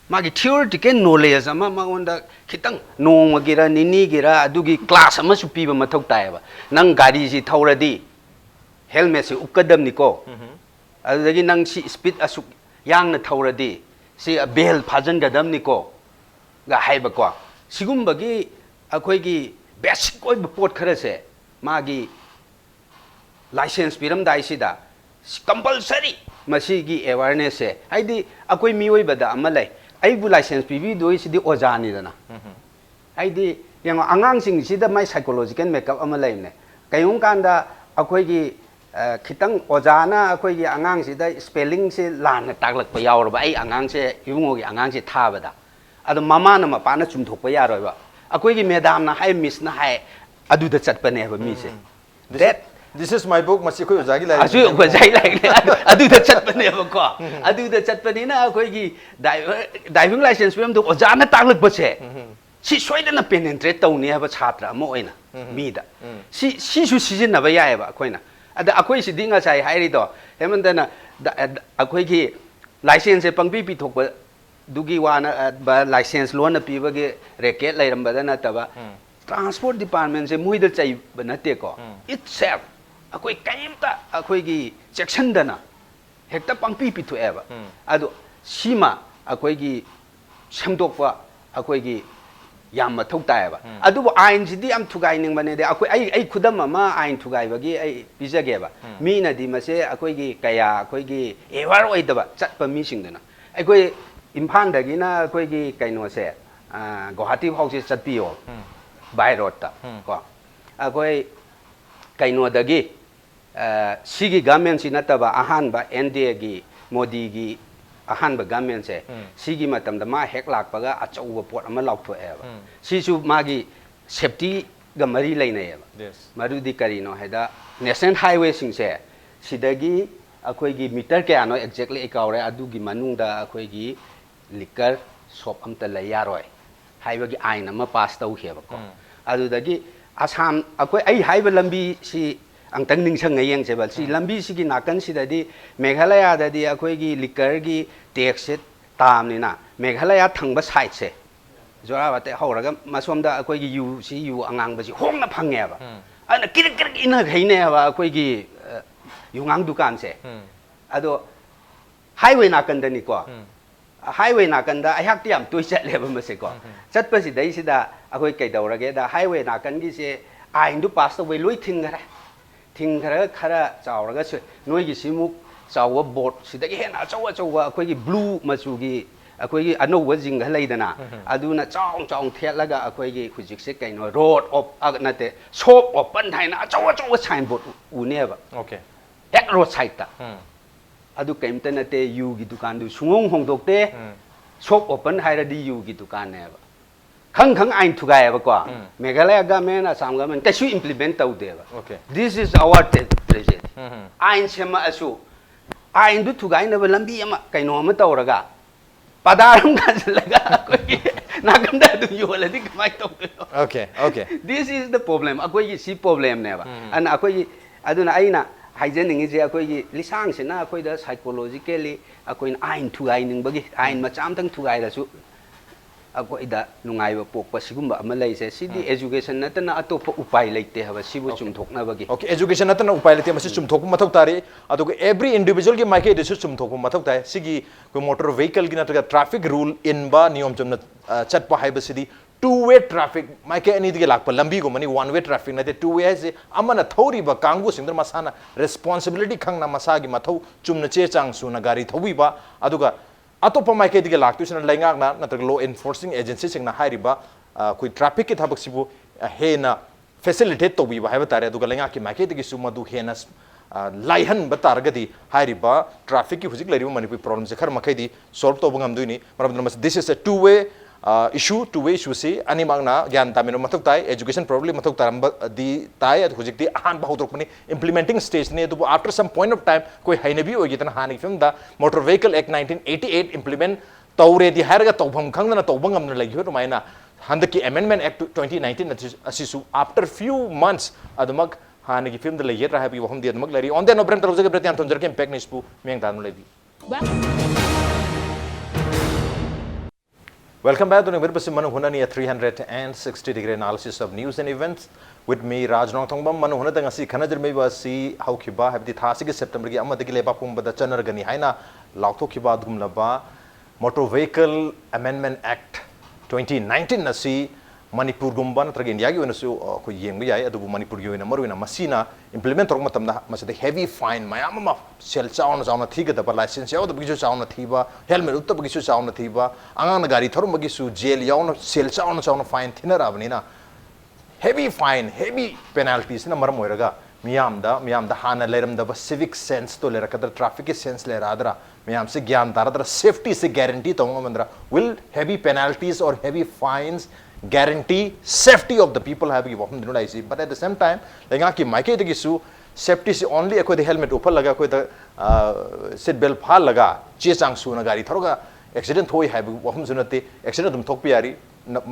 magi theoretical knowledge ama ma onda khitang nong gira nini gira adu gi class ama su pi ba mathau tai ba nang gari si thauradi helmet si ukadam ni ko adu gi nang si speed asu yang na thauradi si bel phajan gadam ni ko ga hai ba ko sigumba akoi gi basic oi pot khara se magi license piram dai sida compulsory masi gi awareness se aidi akoi mioi bada amalai ai bu license pibi doi sidi ojani dana aidi yang angang sing sida mai psychological makeup amalai ne kayung kanda akoi gi khitang ojana akoi gi angang sida spelling se lan taklak pa yaur ba ai angang se yungo gi angang se tha bada adu mama na mapa na chum thok pa yaroi ba akoi gi madam na hai miss na hai adu da chat pa ne ba mi se This is my book masi khoi ojagi lai asu ko jai lai adu da chat bane ba ko adu da chat bane na khoi gi driving license pem du oja na taklak ba che si soida na penetrate taw ne ba chhatra mo oina mi da si su season na ba ya ba khoi na ada akhoi si dinga sai hai ri do hemanda na akhoi gi license pangpi pi thok ba dugi wana ba license loan na pi ba ge racket lai ram ba da na ta ba transport department se mui da chai ba na te ko itself akoi kaimta akoi gi section dana hekta pangpi pi thu eba ado sima akoi gi samdok pa akoi gi yam ma thok ta eba adu bo ain ji di am thugai ning bane de akoi ai khudam ma ain thugai ba gi ai bijage ba mi na di ma se akoi gi kaya akoi gi evar oi da ba chat pa mi sing dana akoi imphal da gi na akoi gi kaino se Guwahati hau se chat pi yo by road ta ko akoi kaino da gi sigi government si nataba ahan ba NDA gi Modi gi ahan ba government se sigi matam da ma hek lak paga achau pot ama lauk tho eba si su magi safety ga mari laina eba maru di kari no heda national highway sing se sidagi akoi gi meter ke ano exactly ekawre adu gi manung da akoi gi liquor shop am ta la yaroi highway gi aina ma pass tau heba ko adu dagi asam akoi ai highway lambi si ang tang ning sang ngayang se bal si lambi si gi nakan si dadi Meghalaya dadi akoi gi liquor gi tax se tam ni na Meghalaya thang ba side se jora ba te horaga masom da akoi gi yu si yu angang ba si hong na phangya ba ana kirik kirik ina ghaine ba akoi gi yu ngang dukan se ado highway nakan da ni ko highway nakan da ayak tiam toi chat le ba ma se ko chat pa si dai si da akoi kai daurage da highway nakan gi se ain du pass away loi thing gara thing khara khara chawraga se noi gi simuk chawa boat sidagi hena chawa chawa akoi gi blue machu gi akoi gi ano wa jing halai dana aduna chong chong thelaga akoi gi khujik se kaino road of agnate shop open thaina chawa chawa sign board uneba okay ek road side ta adu kaimta na te yu gi dukan du sungong hongdok te shop open haira di yu gi dukan ne ba khang khang ain thugai ba ko Meghalaya government Assam government kasu implement tau de ba okay this is our tragedy ain sema asu ain du thugai na ba lambi ama kaino ama tawraga padaram khaslaga koi nakam da du yola di kamai tau okay this is the problem akoi gi si problem ne ba an akoi gi aduna aina haijening is akoi gi lisang se na akoi da psychologically akoi ain thugai ning bagi ain macham tang thugai da su akoi da nungai ba pok pa sigumba ama lai se sidi education natana atopa upai leite haba sibu chumthokna bagi okay education natana upai leite masi chumthok mathau tari adugo every individual gi maike de chumthok mathau tai sigi ko motor vehicle gi nataga traffic rule in ba niyom chumna chatpa haiba sidi two-way traffic maike ani dige lakpa lambi go mani one-way traffic nate two-way se amana thori ba kangu singdar masana responsibility khangna masagi mathau chumna che chang su na gari thobi ba aduga atopa maike dige laktu sina laingak na nataga law enforcing agency singna hairiba koi traffic ki thabak sibu hena facilitate tobi ba haiba tare aduga laingak ki maike dige su madu hena laihan ba targadi hairiba traffic ki hujik lariba Manipur problem se khar makai di solve to bangam duini maram this is a two-way issue two-way issue se ani magna gyan tamino mathuk tai education probably mathuk taram di tai hujik di ahan ba hodrok mani implementing stage ne du after some point of time koi hainabi ogi tan hani film da motor vehicle act 1988 implement tawre di harga tawbam khangna tawbangam na lagi ho maina handaki amendment act 2019 asisu after few months adumak hani ki film da lagi ra habi wahum di adumak lari on the no brand tarujage prati am tonjar ke impact nispu meng tanu lebi Welcome back to the Manung Hunani 360-degree analysis of news and events with me Raj Nongthombam Manung Hunata ngasi khanajir mei ba si haukiba habdi thasigi September gi amadagi leba pum bada chanar gani haina lauktokiba dumlaba Motor Vehicle Amendment Act 2019 nasi Manipur gumba natraga India gi wenasu ko yeng yai adu Manipur gi wena marwena masina implement rok matamna masade heavy fine mayama sel chauna chauna thiga da license yaw da bisu chauna thiba helmet utta bisu chauna thiba angana gari thorum bisu jail yauna sel chauna fine thinara abnina heavy fine heavy penalties na maram oiraga miyam da hana leram da civic sense to lera kadar traffic sense lera adra miyam se gyan taradra safety se guarantee tonga mandra will heavy penalties or heavy fines guarantee safety of the people have given but at the same time like ki maike de gisu safety si only akhoi helmet upal laga akhoi da seat belt phal laga che chang su na gari thoroga accident thoi hai bu wahum sunate accident dum thok pi yari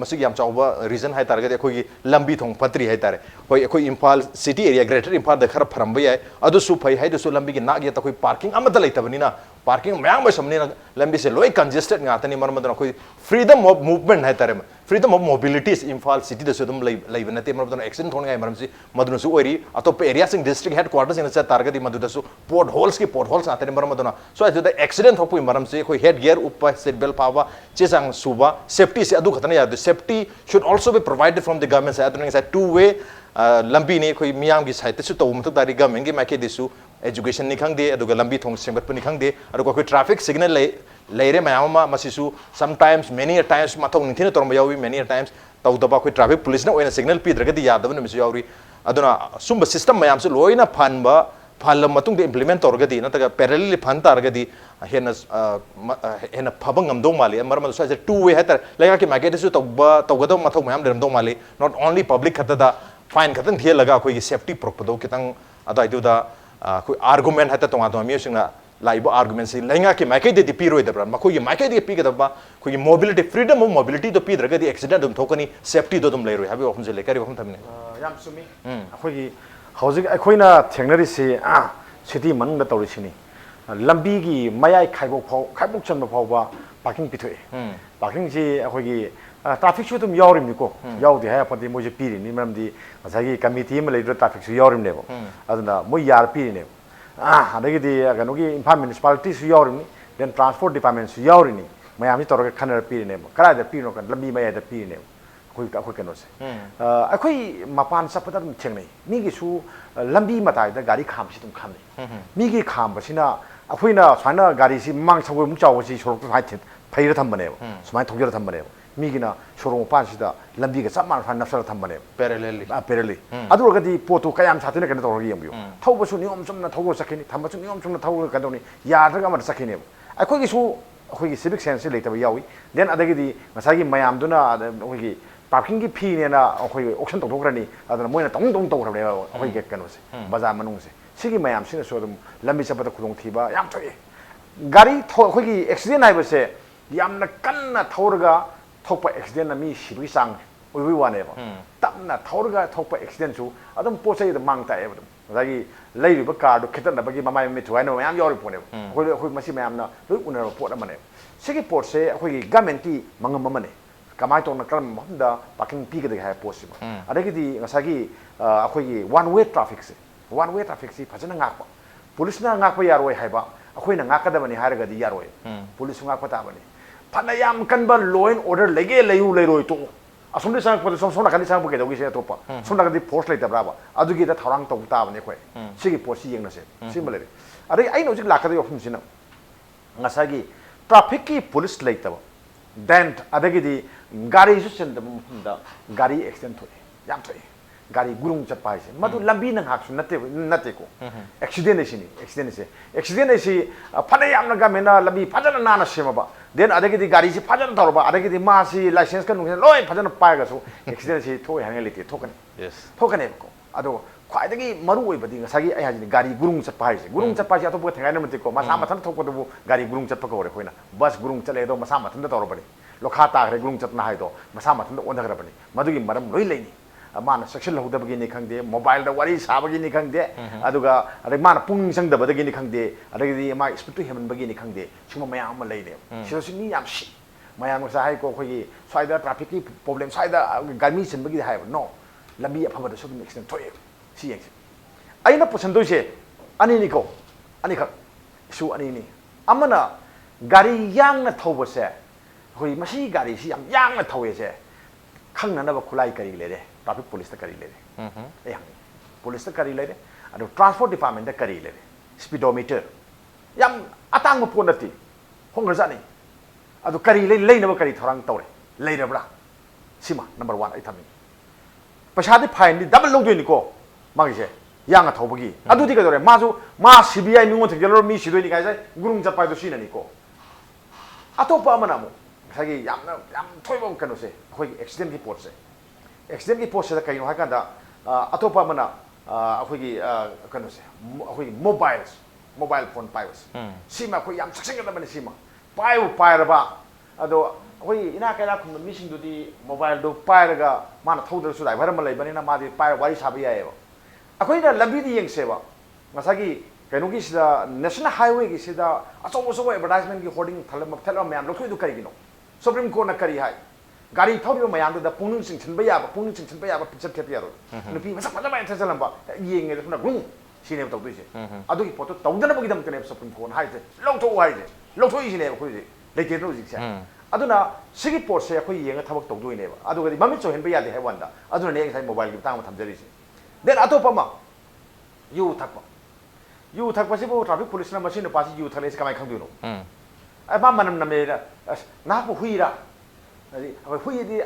masig yam chawba reason hai target akhoi lambi thong patri hai tare hoi akhoi Imphal city area greater Imphal da khara pharam ba yai adu su phai hai da su lambi gi na gi ta khoi parking amada lai tabani na parking mayam ba samni na lambi se loi congested nga tani mar madana khoi freedom of movement hai tare freedom of mobility is Imphal city da su dum lai banate mar madana accident thon ngai maram si maduna su ori atop area sing district headquarters in sa target di maduna su port holes nga tani mar madana so as the accident hopu maram si khoi head gear uppa seat belt pawa chesang suba safety se adu khatana ya the safety should also be provided from the government side aduna two way lambi ne khoi miyam gi side su to mutak dari government gi make disu education ni khangde aduga lambi thong sembat pani khangde aduga khoi traffic signal leire mayama masisu sometimes many a times mathong nithina torma yawi many a times tawdaba khoi traffic police na oina signal pi dragadi yadaba na misu yawi aduna sumba system mayam su loina phanba phalam matung de implement torgadi nataga parallel phan targadi hena phabang amdong mali marma sa two way hatar lega ki market su tawgado mathong mayam dermdong mali not only public khatada fine khatan thia laga khoi safety propado kitang adai du da khoi argument hata tonga to mi singna laibo argument si lenga ki makai de piro de bran makoi makai de pi ga ba khoi mobility freedom of mobility to pi draga di accident dum thokani safety do dum leiroi habi ofum je le kari ofum thamne yam sumi khoi hojik akhoina thengnari si city manung da tawri sini lambi gi mayai khaibok chan ba phawba parking pithoe parking ji akhoi gi traffic su dum yawrim ni ko yawdi ha pati moje piri ni mamdi asagi committee ma leidro traffic su yawrim ne bo aduna mo yar piri ne adagi di ganogi Imphal municipality su yawrim ni then transport department su yawri ni mayam ni toroga khanar piri ne bo kara da piri no kan lambi mayai da piri ne khoi kano se akhoi mapan sapata dum chengnai mi gi su lambi matai da gari kham si dum kham ni mi gi kham ba sina akhoina swana gari si mang chawoi mu chaw si sorok phai thit phaira tham bane bo sumai thogera tham bane bo migina shorong pansida lambi ga samman fan nafsara thambane parallel adurgadi potu kayam sathina kana tawgi yambiyo thawbasu niom chumna thawgo sakhini thambasu niom chumna thawgo kadoni yadraga mar sakhini akhoi gi su akhoi gi civic sense leitaba yawi then adagidi masagi mayam duna akhoi gi parking gi phi ne na akhoi auction tawdokrani aduna moina tong tawrabne akhoi ge kanose bazar manung se sigi mayam sina so dum lambi sapata khudong thiba yam thoi gari akhoi gi accident haibase yamna kanna thawraga thokpa accident na mi sibui sang oi wane ba tamna thorga thokpa accident su adum posai da mang ta e badum dagi leiru ba car do khitan da bagi mamai mi thuai no mayam yori pone hoi masi mayam na loi unero pot amane sigi pot se hoi government ti mangam mamane kamai to na kalam mamda parking pi ga ha possible adagi di ngasagi hoi one way traffic se phajana ngak pa police na ngak pa yaroi haiba hoi na ngak da bani haraga di yaroi police ngak pa ta bani Panayam kan ba law and order lege layu leiroi to asumde sang pa sona kan sang ke dogi se topa sona kan di force lai tabra ba adugi da thorang to ta bane khoi sigi posi yeng na se simple are ai no jik lakada yo phum sina ngasagi traffic ki police lai tab then adagi di gari su chen da gari accident thoi yam thoi gari gurung chat pai se madu lambi nang hak su nate ko accident se panayam na ga mena lambi phajana na sema ba then adagi di gari si phajana thorba adagi di ma si license kan loi phajana pai ga so accident si thoi hang lite thokani yes thokani ko ado khwaidagi maru oi badi ngasagi ai haji gari gurung chat pai se ato bu thengai na mate ko masa mathan thokko do gari gurung chat pa ko re khoina bus gurung chale do masa mathan da torba ni lokha ta gre gurung chat na hai do masa mathan da onda gra bani madugi maram loi leini mana section lahu bagi ni khangde mobile da wari sa bagi ni khangde aduga adai mana pung sang da bagi ni khangde adai ma speed to heman bagi ni khangde suma mayam ma leine si ni yam si mayam sa hai ko khoi saida traffic ki problem saida gami chen bagi hai no lambi apha da so accident thoi si yeng aina pusan do se ani ni ko ani khak su ani ni amana gari yang na thoba se khoi masi gari si yang na thoe se khangna na ba khulai kari le de traffic police ta kari le de police ta kari le de ado transport department ta kari le de speedometer yam atang mo ponati hong ra ni ado kari le na ba kari thorang tawre le ra bra sima number 1 ai thami pasha di fine di double lo ni ko magi se yang a thobagi adu di ka dore ma CBI mingo thegelo mi sidoi ni kai sai gurung jat pai do sina ni ko atopa amana mo sagi yam thoibom kano se khoi accident report se da kai no ha kan da atopa mana ꯑꯩꯈꯣꯏꯒꯤ ꯀꯩꯅꯣꯁꯦ ꯑꯩꯈꯣꯏꯒꯤ mobile phone ꯄꯥꯏꯕꯁꯦ ꯁꯤꯃ ꯑꯩꯈꯣꯏ ꯌꯥꯝ ꯆꯦꯛꯁꯤꯟꯒꯗꯕꯅꯤ ꯁꯤꯃ ꯄꯥꯏꯔꯕ ꯑꯗꯣ ꯑꯩꯈꯣꯏ ꯏꯅꯥꯛ ꯀꯩꯔꯥꯛ ꯈꯨꯟꯕ ꯃꯤꯁꯤꯡꯗꯨꯗꯤ ꯃꯣꯕꯥꯏꯜꯗꯣ ꯄꯥꯏꯔꯒ ꯃꯥꯅ ꯊꯧꯗ꯭ꯔꯁꯨ ꯗ꯭ꯔꯥꯏꯚꯔ ꯑꯃ ꯂꯩꯕꯅꯤꯅ ꯃꯥꯗꯤ ꯄꯥꯏꯔ ꯋꯥꯔꯤ ꯁꯥꯕ ꯌꯥꯏꯑꯕ ꯑꯩꯈꯣꯏꯅ ꯂꯝꯕꯤꯗ ꯌꯦꯡꯁꯦꯕ ꯉꯁꯥꯏꯒꯤ ꯀꯩꯅꯣꯒꯤꯁꯤꯗ ꯅꯦꯁꯅꯦꯜ ꯍꯥꯏꯋꯦꯒꯤꯁꯤꯗ ꯑꯆꯧ ꯑꯆꯧꯕ ꯑꯦꯗꯚꯔꯇꯥꯏꯖꯃꯦꯟꯒꯤ ꯍꯣꯔꯗꯤꯡ ꯊꯦꯠꯂꯕ ꯃꯌꯥꯝ ꯂꯧꯊꯣꯛꯏꯗꯨ ꯀꯔꯤꯒꯤꯅꯣ ꯁꯨꯄ꯭ꯔꯤꯝ ꯀꯣꯔꯠꯅ ꯀꯔꯤ ꯍꯥꯏ ꯒꯥꯔꯤ ꯊꯧꯔꯤꯕ ꯃꯌꯥꯝꯗꯨꯗ ꯄꯨꯛꯅꯤꯡ ꯆꯤꯡꯁꯤꯟꯕ ꯌꯥꯕ ꯄꯤꯛꯆꯔ ꯊꯦꯠꯄ ꯌꯥꯔꯣꯏ ꯅꯨꯄꯤ ꯃꯁꯛ ꯐꯖꯕ ꯊꯦꯠꯆꯜꯂꯝꯕ ꯌꯦꯡꯉꯦꯗ ꯁꯨꯝꯅ ꯒ꯭ꯔꯨꯡ ꯁꯤꯅꯦꯕ ꯇꯧꯗꯣꯏꯁꯦ ꯑꯗꯨꯒꯤ ꯄꯣꯠꯇꯣ ꯇꯧꯗꯅꯕꯒꯤꯗꯃꯛꯇꯅꯦꯕ ꯁꯨꯄ꯭ꯔꯤꯝ ꯀꯣꯔꯠꯅ ꯍꯥꯏꯁꯦ ꯂꯧꯊꯣꯛꯎ ꯍꯥꯏꯁꯦ ꯂꯧꯊꯣꯛꯏꯁꯤꯅꯦꯕ ꯑꯩꯈꯣꯏꯁꯦ ꯂꯩꯇꯦꯗꯅ ꯍꯧꯖꯤꯛꯁꯦ ꯑꯗꯨꯅ ꯁꯤꯒꯤ ꯄꯣꯠꯁꯦ ꯑꯩꯈꯣꯏ ꯌꯦꯡꯉ ꯊꯕꯛ ꯇꯧꯗꯣꯏꯅꯦꯕ ꯑꯗꯨꯒꯗꯤ ꯃꯃꯤꯠ ꯆꯣꯏꯍꯟꯕ ꯌꯥꯗꯦ ꯍꯥꯏꯕ ꯋꯥꯟꯗ ꯑꯗꯨꯅꯅꯦ ꯉꯁꯥꯏ ꯃꯣꯕꯥꯏꯜꯒꯤ ꯃꯇꯥꯡ ꯑꯃ ꯊꯝꯖꯔꯤꯁꯦ ꯗꯦꯟ ꯑꯇꯣꯞꯄ ꯑꯃ ꯌꯨ ꯊꯛꯄꯁꯤꯕꯨ ꯇ꯭ꯔꯥꯐꯤꯛ ꯄꯨꯂꯤꯁꯅ ꯃꯁꯤ ꯅꯨꯄꯥꯁꯤ ꯌꯨ ꯊꯛꯂꯛꯏꯁꯤ ꯀꯃꯥꯏꯅ ꯈꯪꯗꯣꯏꯅꯣ ꯃꯥ ꯃꯅꯝ ꯅꯝꯃꯦꯅ ꯑꯁ ꯅꯍꯥꯛꯄꯨ ꯍꯨꯏꯔꯥ ꯑꯩꯈꯣꯏ ꯍꯨꯏꯗꯤ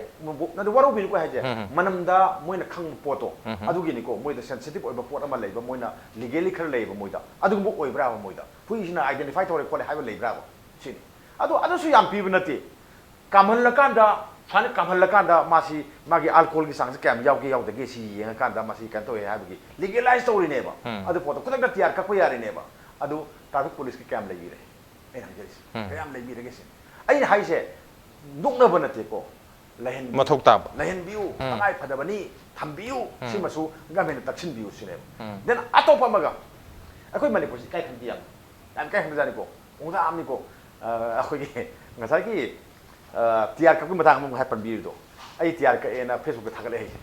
ꯅꯪꯗꯤ ꯋꯥꯔꯧꯕꯤꯅꯤꯀꯣ ꯍꯥꯏꯁꯦ ꯃꯅꯝꯗ ꯃꯣꯏꯅ ꯈꯪꯕ ꯄꯣꯠꯇꯣ ꯑꯗꯨꯒꯤꯅꯤꯀോ ꯃꯣꯏꯗ ꯁꯦꯟꯁꯤꯇꯤቭ ꯑꯣꯏꯕ ꯄꯣꯠ ꯑꯃ ꯂꯩꯕ ꯃꯣꯏꯅ ꯂꯤꯒꯦꯂꯤ ꯈꯔ ꯂꯩꯕ ꯃꯣꯏꯗ ꯑꯗꯨꯒꯨꯝꯕ ꯑꯣꯏꯕ꯭ꯔꯥꯕ ꯃꯣꯏꯗ ꯍꯨꯏꯁꯤꯅ 아이덴티ꯐꯥꯏ ꯇꯧꯔꯦ ꯈꯣꯠꯂꯦ ꯍꯥꯏꯕ ꯂꯩꯕ꯭ꯔꯥꯕ ꯁꯤꯅꯤ ꯑꯗꯨꯁꯨ ꯌꯥꯝ ꯄꯤꯕ ꯅꯠꯇꯦ ꯀꯥꯝꯍꯜꯂꯀꯥꯟꯗ ꯁꯨꯃꯥꯏꯅ ꯀꯥꯝꯍꯜꯂꯀꯥꯟꯗ ꯃꯥꯁꯤ ꯃꯥꯒꯤ ꯑꯜꯀꯣꯍꯣꯜꯒꯤ ꯆꯥꯡꯁꯤ ꯀꯌꯥꯝ ꯌꯥꯎꯗꯒꯦ ꯁꯤ ꯌꯦꯡꯉꯀꯥꯟꯗ ꯃꯁꯤ ꯀꯩꯅꯣ ꯇꯧꯋꯦ ꯍꯥꯏꯕꯒꯤ ꯂꯤꯒꯦꯂꯥꯏꯖ ꯇꯧꯔꯤꯅꯦꯕ ꯑꯗꯨ ꯄꯣꯠꯇꯣ ꯈꯨꯗꯛꯇ ꯇꯤꯌꯥꯔ ꯀꯛꯄ ꯌꯥꯔꯤꯅꯦꯕ ꯑꯗꯨ ꯇ꯭ꯔꯥꯐꯤꯛ ꯄꯨꯂꯤꯁꯀꯤ ꯀꯌꯥꯝ ꯂꯩꯕꯤꯔꯦ ꯑꯩꯅ ꯍꯥꯏꯖꯔꯤꯁꯦ ꯀꯌꯥꯝ ꯂꯩꯕꯤꯔꯒꯦ ꯁꯤ ꯑꯩꯅ ꯍꯥꯏꯁꯦ ꯅꯣꯛꯅꯕ ꯅꯠꯇꯦꯀꯣ ꯃꯊꯧ ꯇꯥꯕ ꯂꯩꯍꯟꯕꯤꯌꯨ ꯇꯉꯥꯏ ꯐꯗꯕꯅꯤ ꯊꯝꯕꯤꯌꯨ ꯁꯤꯃꯁꯨ ꯒꯃꯦꯟꯅ ꯇꯛꯁꯤꯟꯕꯤꯌꯨ ꯁꯤꯅꯦꯕ ꯗꯦꯟ ꯑꯇꯣꯞꯄ ꯑꯃꯒ ꯑꯩꯈꯣꯏ ꯃꯅꯤꯄꯨꯔꯁꯤ ꯏꯀꯥꯏ ꯈꯪꯗꯦ ꯌꯥꯝ ꯏꯀꯥꯏ ꯈꯪꯕꯖꯥꯠꯅꯤꯀꯣ ꯑꯃꯅꯤꯀꯣ ꯑꯩꯈꯣꯏꯒꯤ ꯉꯁꯥꯏꯒꯤ ꯇꯤꯌꯥꯔ ꯀꯛꯄꯒꯤ ꯃꯇꯥꯡ ꯑꯃꯨꯛ ꯍꯥꯏ ꯄꯟꯕꯤꯔꯤꯗꯣ ꯑꯩ ꯇꯤꯌꯥꯔ ꯀꯛꯑꯦꯅ ꯐꯦꯁꯕꯨꯛꯇ ꯊꯥꯒꯠꯂꯦ ꯍꯥꯏꯁꯦ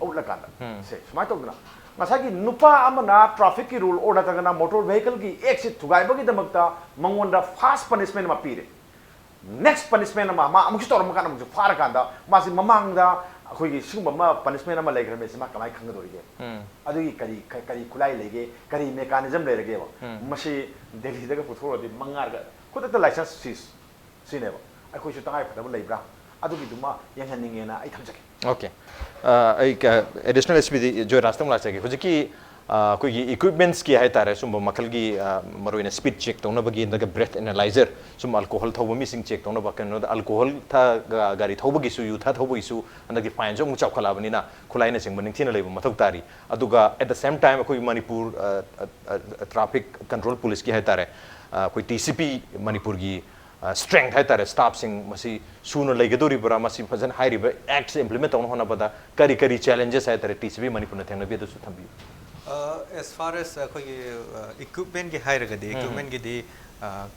ꯎꯠꯂꯀꯥꯟꯗ ꯁꯦ ꯁꯨꯃꯥꯏꯅ ꯇꯧꯗꯅ ꯉꯁꯥꯏꯒꯤ ꯅꯨꯄꯥ ꯑꯃꯅ ꯇ꯭ꯔꯥꯐꯤꯛꯀꯤ ꯔꯨꯜ ꯑꯣꯔ ꯅꯠꯇ꯭ꯔꯒꯅ ꯃꯣꯇꯣꯔ ꯚꯦꯍꯤꯀꯜꯒꯤ ꯑꯦꯛꯁꯤ ꯊꯨꯒꯥꯏꯕꯒꯤꯗꯃꯛꯇ ꯃꯉꯣꯟꯗ ꯐꯥꯁ ꯄꯅꯤꯁꯃꯦꯟ ꯑꯃ ꯄꯤꯔꯦ ꯅꯦꯛꯁ ꯄꯅꯤꯁꯃꯦꯟ ꯑꯃ ꯃꯥ ꯑꯃꯨꯛꯁꯨ ꯇꯧꯔꯝꯃꯀꯥꯟꯗ ꯑꯃꯨꯛꯁꯨ ꯐꯥꯔꯀꯥꯟꯗ ꯃꯥꯁꯤ ꯃꯃꯥꯡꯗ ꯑꯩꯈꯣꯏꯒꯤ ꯁꯤꯒꯨꯝꯕ ꯑꯃ ꯄꯅꯤꯁꯃꯦꯟ ꯑꯃ ꯂꯩꯈ꯭ꯔꯕꯅꯤ ꯃꯥ ꯀꯃꯥꯏꯅ ꯈꯪꯒꯗꯧꯔꯤꯒꯦ ꯑꯗꯨꯒꯤ ꯀꯔꯤ ꯈꯨꯠꯂꯥꯏ ꯂꯩꯒꯦ ꯀꯔꯤ ꯃꯦꯀꯥꯅꯤꯖꯝ ꯂꯩꯔꯒꯦꯕ ꯃꯁꯤ ꯗꯦꯜꯂꯤꯗꯒ ꯄꯨꯊꯣꯛꯑꯗꯤ ꯃꯉꯥꯔꯒ ꯈꯨꯗꯛꯇ ꯂꯥꯏꯁꯦꯟꯁ ꯁꯤꯁ ꯁꯤꯅꯦꯕ ꯑꯩꯈꯣꯏꯁꯨ ꯇꯉꯥꯏ ꯐꯗꯕ ꯂꯩꯕ꯭ꯔꯥ ꯑꯗꯨꯒꯤꯗꯨꯃ ꯌꯦꯡꯍꯟꯅꯤꯡꯉꯦꯅ ꯑꯩ ꯊꯝꯖꯒꯦ ओके एडिशनल एस पी जोयराज तक लाचे हुजकी अखोगी इक्विपमेंट्स की है तारे सुम मखल की मरोइना स्पीड चेक तौनबगी नग ब्रेथ एनालाइजर सुम अल्कोहल थौब मिसिंग चेक तौनब कनो अल्कोहल था गाड़ी थौबगिसु यू था थौबगिसु अंदगी फाइन जो मुचाव खलाबनिना खुलाइना सिंग मनिंगथिना लेब मथौ तारी अदुगा एट द सेम टाइम अखोई मणिपुर ट्रैफिक कंट्रोल पुलिस की है तारे कोई टीसीपी मणिपुर की strength है तारे staff सिंग मसी सूनो लेगदोरी बरा मसी फजन हाइरिब एक्ट से implement तौन होना बदा करी challenges है तारे टीसीपी मणिपुर न थेंगना बिदु सु थंबी as far as अखोई equipment की हाइरगदी equipment की दी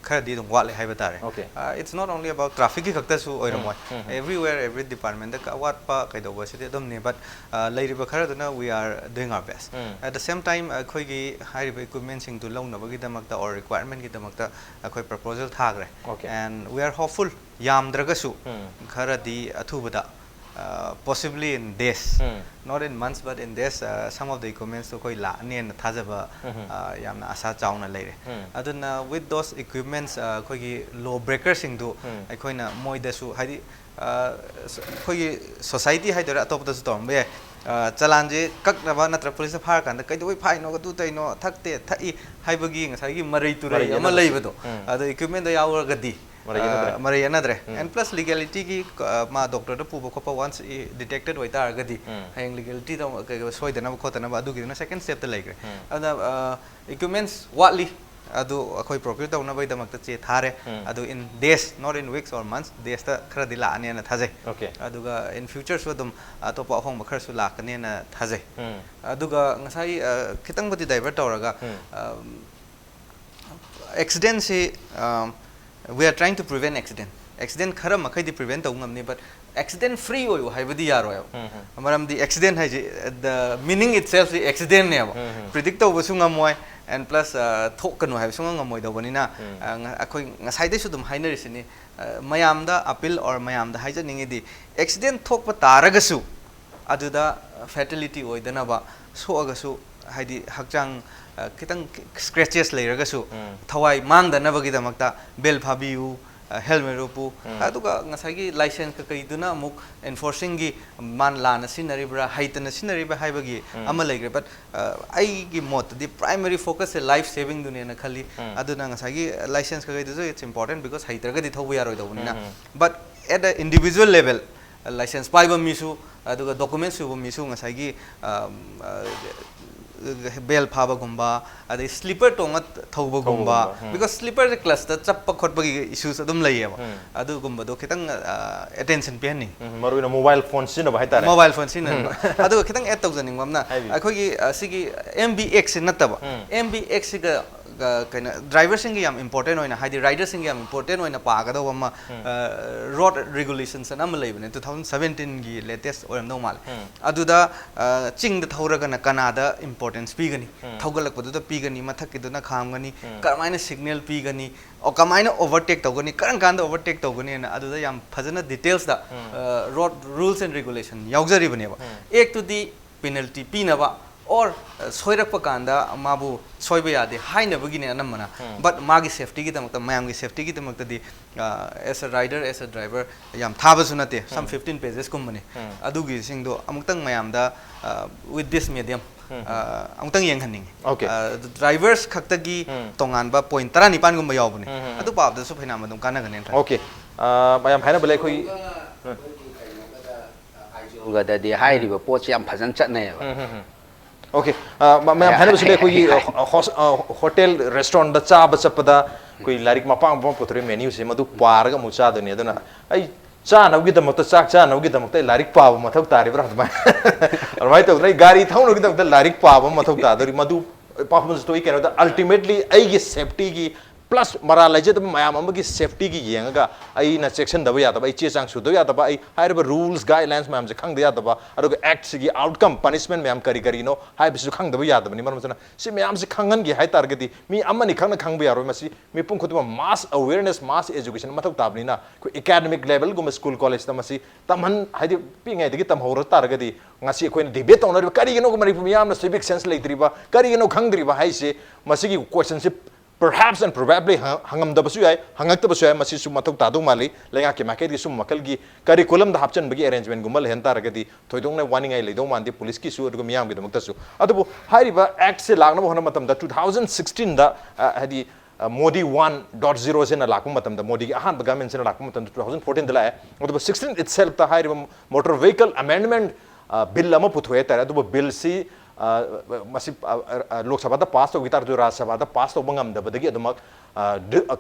खरदी दम वाले हाइब तारे it's not only about traffic की खक्ता सु ओइरमोय everywhere every department the what पा कइदो बसिदे दम ने but लेरिब खरदना we are doing our best at the same time अखोई की हाइरिब equipment सिंग तु लौनबगी दमकता or requirement की दमकता अखोई proposal थाग्रे and we are hopeful यामद्रगसु खरदी अथुबदा possibly in days not in months but in days some of the equipments to koi la ne na thajaba yamna asa chauna leire aduna with those equipments koi gi law breakers sing du aikoi na moi da su hadi koi gi society haidara atop da su tom be chalan je kak na ba natra police phar kan da kai doi phai no ga du tai no thakte thai haibagi ngasai gi marai turai ama leiba do adu equipment da yaur ga di Maray another and plus legality ki ma doctor to pubo kopa once detected hoita agadi hayang legality to soy dana khota na adu gi na second step ta like ada equipments whatly adu akoi procure ta na bai da makta che thare adu in days not in weeks or months days ta khara dila ane na thajai aduga in future so dum to pa hong khar su lak ne na thajai aduga ngasai khitang bodi divert tawraga accident se we are trying to prevent accident khara makai di prevent tau ngamni but accident free oyu haibadi yaro amaram di accident hai the meaning itself the accident ne predict tau basu ngamoy and plus thok kanu hai sunga ngamoy do banina akoi ngasai de su dum hainari sini mayam da appeal or mayam da haija ningi di accident thok pa taragasu aduda fatality oidana ba so agasu haidi hakchang kitang scratches leiragasu thawai mangdanabagi damakta bel phabiu helmet ropu aduga ngasagi license ka kaiduna muk enforcing gi man lana sinaribra haitana sinariba haibagi ama leigre but ai gi mot the primary focus is life saving dune na khali aduna ngasagi license ka kaidu it's important because haitraga di thobu yaroi dobunina but at the individual level license paiba misu aduga documents su misu ngasagi bel phaba gumba adai slipper tonga thauba gumba because slipper cluster chappa khotba gi issues adum laiya adu gumba do khitang attention pe ni maruina mobile phone sin ba haitare mobile phone sin adu khitang add tawjaning mamna akhoi sigi mbx nataba mbx ga kind driver sing yam important oina haidi rider sing yam important oina paga do ma road regulations and am leibne 2017 gi latest oram no mal aduda ching da thoraga na kanada importance pigani thogalak padu da pigani mathak kiduna khamgani kamaina signal pigani o kamaina overtake tawgani karan kan da overtake tawgani na aduda yam phajana details da road rules and regulation yaujari bane ba ek to the penalty pinaba or soirakpa kanda mabu soiba yade haina bagine anamana but magi safety gi tamakta mayam gi safety gi tamakta di as a rider as a driver yam thaba sunate some 15 pages kumbane adu gi sing do amutang mayam da with this medium amutang yenghaning okay drivers khakta gi tongan ba point 19 gumba yawbune adu pab da su phaina madum kana ganen okay mayam haina bele khoi ga da di hai ri ba pot yam phajan chatne ba okay मैं है ना उसमें कोई hotel restaurant दा चाब चपदा कोई लारिक मपांग बम पुथरे menu से मधु पार का मुचा दने अदना आई चा नवगी दमत चाक चा नवगी दमत लारिक पाव मथक तारे ब्रा हदमा और भाई तो नहीं गाड़ी थाउ नवगी दमत लारिक पाव मथक तादरी मधु परफॉर्मेंस तो ही कहना था अल्टीमेटली आई की सेफ्टी की plus mara laje da mayam amagi safety gi yenga ai na section da ba ya da ai che chang su do ya da ba ai higher rules guidelines mayam je khang da ya da ba aro act gi outcome punishment mayam kari kari no hai bisu khang da ba ya da ni maram chana si mayam se khangan gi hai tar gi mi amani khang na khang ba ya ro masi mi pung khutba mass awareness mass education mathau tab ni na ko academic level gum school college da masi tamhan hai di pi ngai gi tam hor tar gi ngasi ko ni debate on kari gi no ko mari mayam na civic sense lai tri ba kari gi no khang dri ba hai se masi gi question se perhaps and probably hangam da basu ay hangak ta basu ay masi sum mathok ta do mali lenga ke market gi sum makal gi curriculum da hapchan bagi arrangement gumal hen tar gadi thoidong na warning ai leidong man di police ki su du miyam gi damak ta su adu hari ba act se lagna hona matam da 2016 da hadi modi 1.0 se na lakum matam da modi gi ahan ba government se na lakum matam 2014 da la adu 16 itself ta hari motor vehicle amendment bill ama puthoe tar adu bill si masih Lok Sabha da pass to gitar tu Raj Sabha da pass to bangam da badagi adumak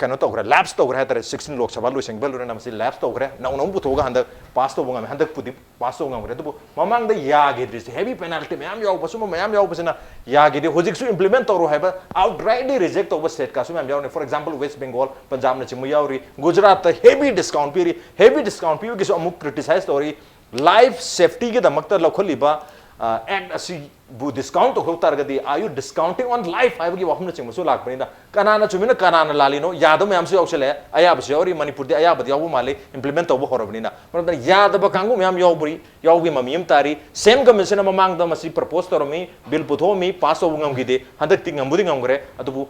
kano to gra labs to gra tar 16 Lok Sabha lu sing bel na masih labs to gra na unong buto ga handa pass to bangam handa pudi pass to bangam gra tu mamang da ya gidris heavy penalty mayam yaw basu mayam yaw basina ya gidi hojik su implement to ro hai ba outrightly reject to state ka su mayam yaw ne for example West Bengal Punjab na chimu yaw ri Gujarat ta heavy discount pi ki su amuk criticize to ri life safety ge da makta lokholi ba act asi bu discount to tar gadi are you discounting on life I gi wahum na chim so lag pani kanana chumina kanana lalino yadam yam se auchale aya bse ori manipur de aya bad yaw male implement to bo horobni na but yadaba kangu yam yaw buri yaw gi mamim tari same commission ma mang da masi propose to mi bill putho mi pass to ngam gi de handak ting ngam budi ngam gre adu